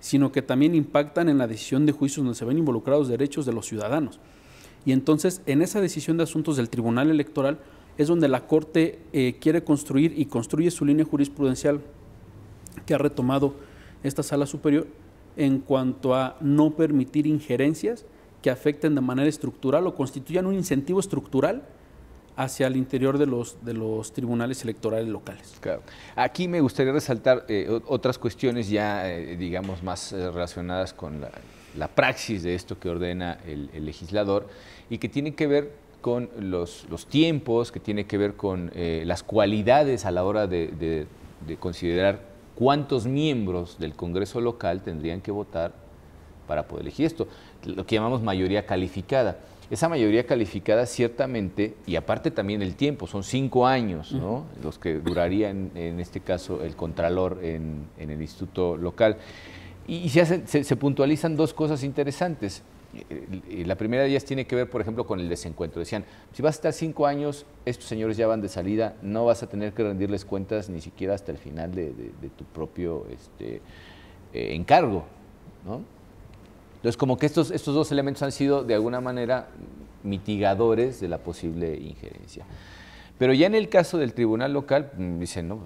sino que también impactan en la decisión de juicios donde se ven involucrados derechos de los ciudadanos. Y entonces, en esa decisión de asuntos del Tribunal Electoral es donde la Corte quiere construir y construye su línea jurisprudencial que ha retomado esta Sala Superior en cuanto a no permitir injerencias que afecten de manera estructural o constituyan un incentivo estructural hacia el interior de los tribunales electorales locales. Claro. Aquí me gustaría resaltar otras cuestiones ya, digamos, más relacionadas con la praxis de esto que ordena el legislador y que tiene que ver con los tiempos, que tiene que ver con las cualidades a la hora de considerar cuántos miembros del Congreso local tendrían que votar para poder elegir esto, lo que llamamos mayoría calificada. Esa mayoría calificada ciertamente, y aparte también el tiempo, son 5 años, ¿no? Los que duraría en este caso el contralor en el instituto local. Y se puntualizan dos cosas interesantes. La primera de ellas tiene que ver, por ejemplo, con el desencuentro. Decían, si vas a estar 5 años, estos señores ya van de salida, no vas a tener que rendirles cuentas ni siquiera hasta el final de tu propio encargo, ¿no? Entonces, como que estos dos elementos han sido, de alguna manera, mitigadores de la posible injerencia. Pero ya en el caso del tribunal local, dicen, no,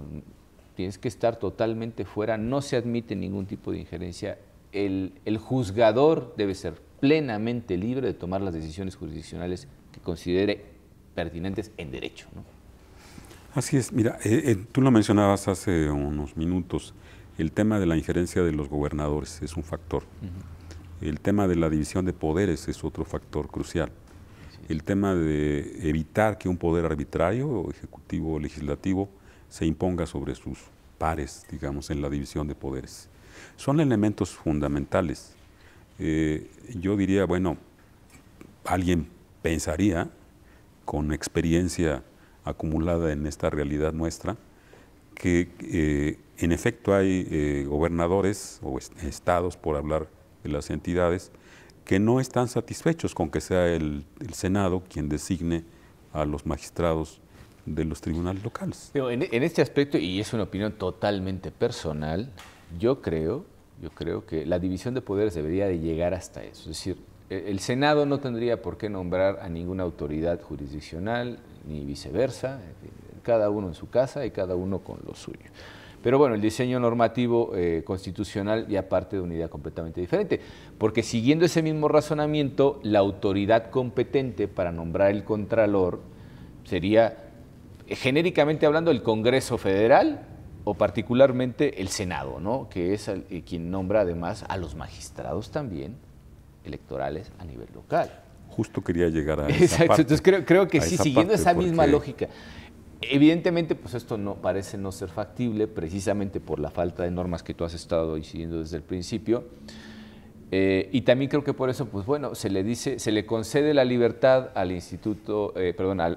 tienes que estar totalmente fuera, no se admite ningún tipo de injerencia, el juzgador debe ser plenamente libre de tomar las decisiones jurisdiccionales que considere pertinentes en derecho, ¿no? Así es, mira, tú lo mencionabas hace unos minutos, el tema de la injerencia de los gobernadores es un factor, el tema de la división de poderes es otro factor crucial, el tema de evitar que un poder arbitrario, ejecutivo o legislativo, se imponga sobre sus pares, digamos, en la división de poderes. Son elementos fundamentales. Yo diría, bueno, alguien pensaría, con experiencia acumulada en esta realidad nuestra, que en efecto hay gobernadores o estados, por hablar de las entidades, que no están satisfechos con que sea el Senado quien designe a los magistrados de los tribunales locales. Pero en este aspecto, y es una opinión totalmente personal, yo creo que la división de poderes debería de llegar hasta eso. Es decir, el Senado no tendría por qué nombrar a ninguna autoridad jurisdiccional, ni viceversa, cada uno en su casa y cada uno con lo suyo. Pero bueno, el diseño normativo constitucional ya parte de una idea completamente diferente, porque siguiendo ese mismo razonamiento, la autoridad competente para nombrar el contralor sería, genéricamente hablando, el Congreso Federal o particularmente el Senado, ¿no? Que es quien nombra además a los magistrados también electorales a nivel local. Justo quería llegar a esa Exacto, parte. entonces creo que sí, siguiendo esa misma porque lógica. Evidentemente, pues esto no parece no ser factible, precisamente por la falta de normas que tú has estado incidiendo desde el principio. Y también creo que por eso, pues bueno, se le concede la libertad al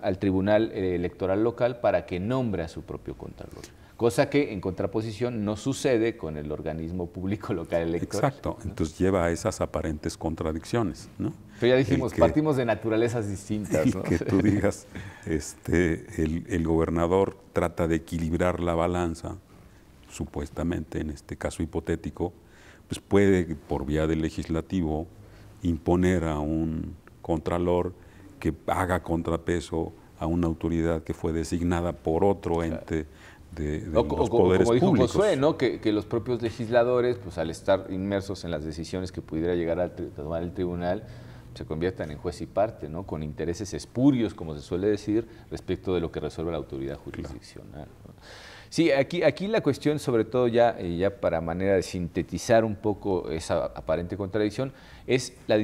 al Tribunal Electoral Local para que nombre a su propio contralor. Cosa que en contraposición no sucede con el organismo público local electoral. Exacto, entonces lleva a esas aparentes contradicciones, ¿no? Pero ya dijimos, partimos de naturalezas distintas, Y ¿no? que tú digas, el gobernador trata de equilibrar la balanza, supuestamente, en este caso hipotético, pues puede, por vía del legislativo, imponer a un contralor que haga contrapeso a una autoridad que fue designada por otro ente de los poderes como dijo públicos. Josué, ¿no? Que los propios legisladores, pues al estar inmersos en las decisiones que pudiera llegar a tomar el tribunal, se conviertan en juez y parte, ¿no? Con intereses espurios, como se suele decir, respecto de lo que resuelve la autoridad jurisdiccional, ¿no? Sí, aquí la cuestión, sobre todo ya para manera de sintetizar un poco esa aparente contradicción, es la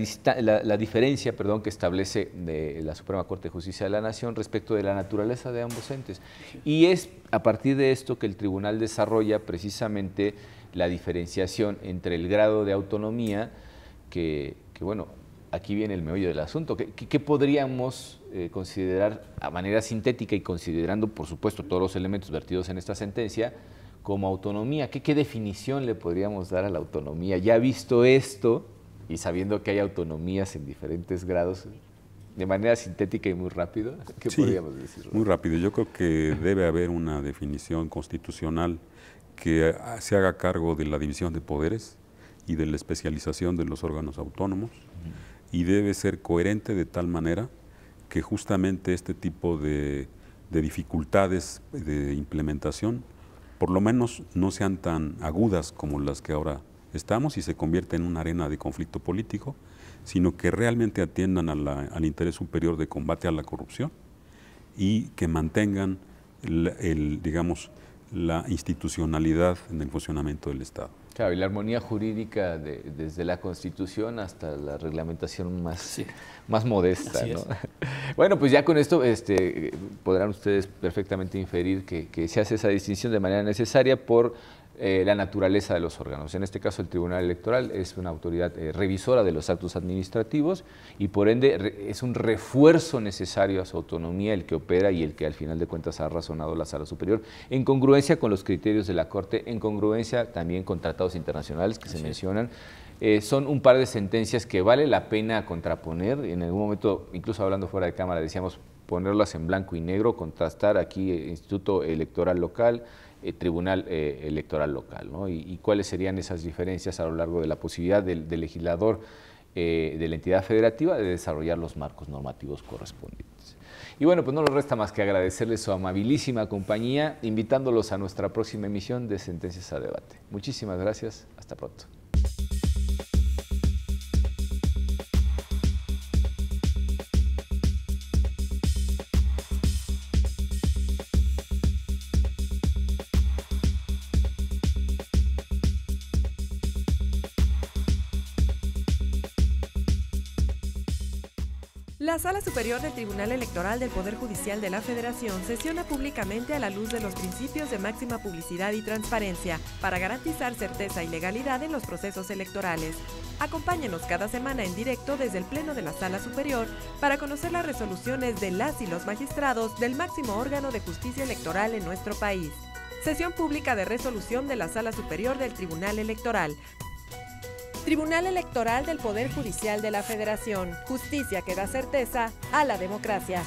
diferencia, que establece de la Suprema Corte de Justicia de la Nación respecto de la naturaleza de ambos entes. Y es a partir de esto que el tribunal desarrolla precisamente la diferenciación entre el grado de autonomía, que bueno, aquí viene el meollo del asunto. ¿Qué podríamos considerar a manera sintética y considerando, por supuesto, todos los elementos vertidos en esta sentencia como autonomía? ¿Qué definición le podríamos dar a la autonomía? Ya visto esto y sabiendo que hay autonomías en diferentes grados, de manera sintética y muy rápido, ¿qué podríamos decir? Muy rápido. Yo creo que debe haber una definición constitucional que se haga cargo de la división de poderes y de la especialización de los órganos autónomos. Y debe ser coherente de tal manera que justamente este tipo de dificultades de implementación, por lo menos no sean tan agudas como las que ahora estamos y se convierta en una arena de conflicto político, sino que realmente atiendan al interés superior de combate a la corrupción y que mantengan digamos, la institucionalidad en el funcionamiento del Estado. Claro, y la armonía jurídica desde la Constitución hasta la reglamentación más modesta, ¿no? Bueno, pues ya con esto podrán ustedes perfectamente inferir que se hace esa distinción de manera necesaria por la naturaleza de los órganos. En este caso, el Tribunal Electoral es una autoridad revisora de los actos administrativos y por ende es un refuerzo necesario a su autonomía el que opera y el que al final de cuentas ha razonado la Sala Superior en congruencia con los criterios de la Corte, en congruencia también con tratados internacionales que se mencionan. Son un par de sentencias que vale la pena contraponer. En algún momento, incluso hablando fuera de cámara, decíamos ponerlas en blanco y negro, contrastar aquí Instituto Electoral Local, Tribunal Electoral Local, ¿no? Y cuáles serían esas diferencias a lo largo de la posibilidad del legislador de la entidad federativa de desarrollar los marcos normativos correspondientes. Y bueno, pues no nos resta más que agradecerles su amabilísima compañía, invitándolos a nuestra próxima emisión de Sentencias a Debate. Muchísimas gracias, hasta pronto. La Sala Superior del Tribunal Electoral del Poder Judicial de la Federación sesiona públicamente a la luz de los principios de máxima publicidad y transparencia para garantizar certeza y legalidad en los procesos electorales. Acompáñenos cada semana en directo desde el Pleno de la Sala Superior para conocer las resoluciones de las y los magistrados del máximo órgano de justicia electoral en nuestro país. Sesión pública de resolución de la Sala Superior del Tribunal Electoral. Tribunal Electoral del Poder Judicial de la Federación. Justicia que da certeza a la democracia.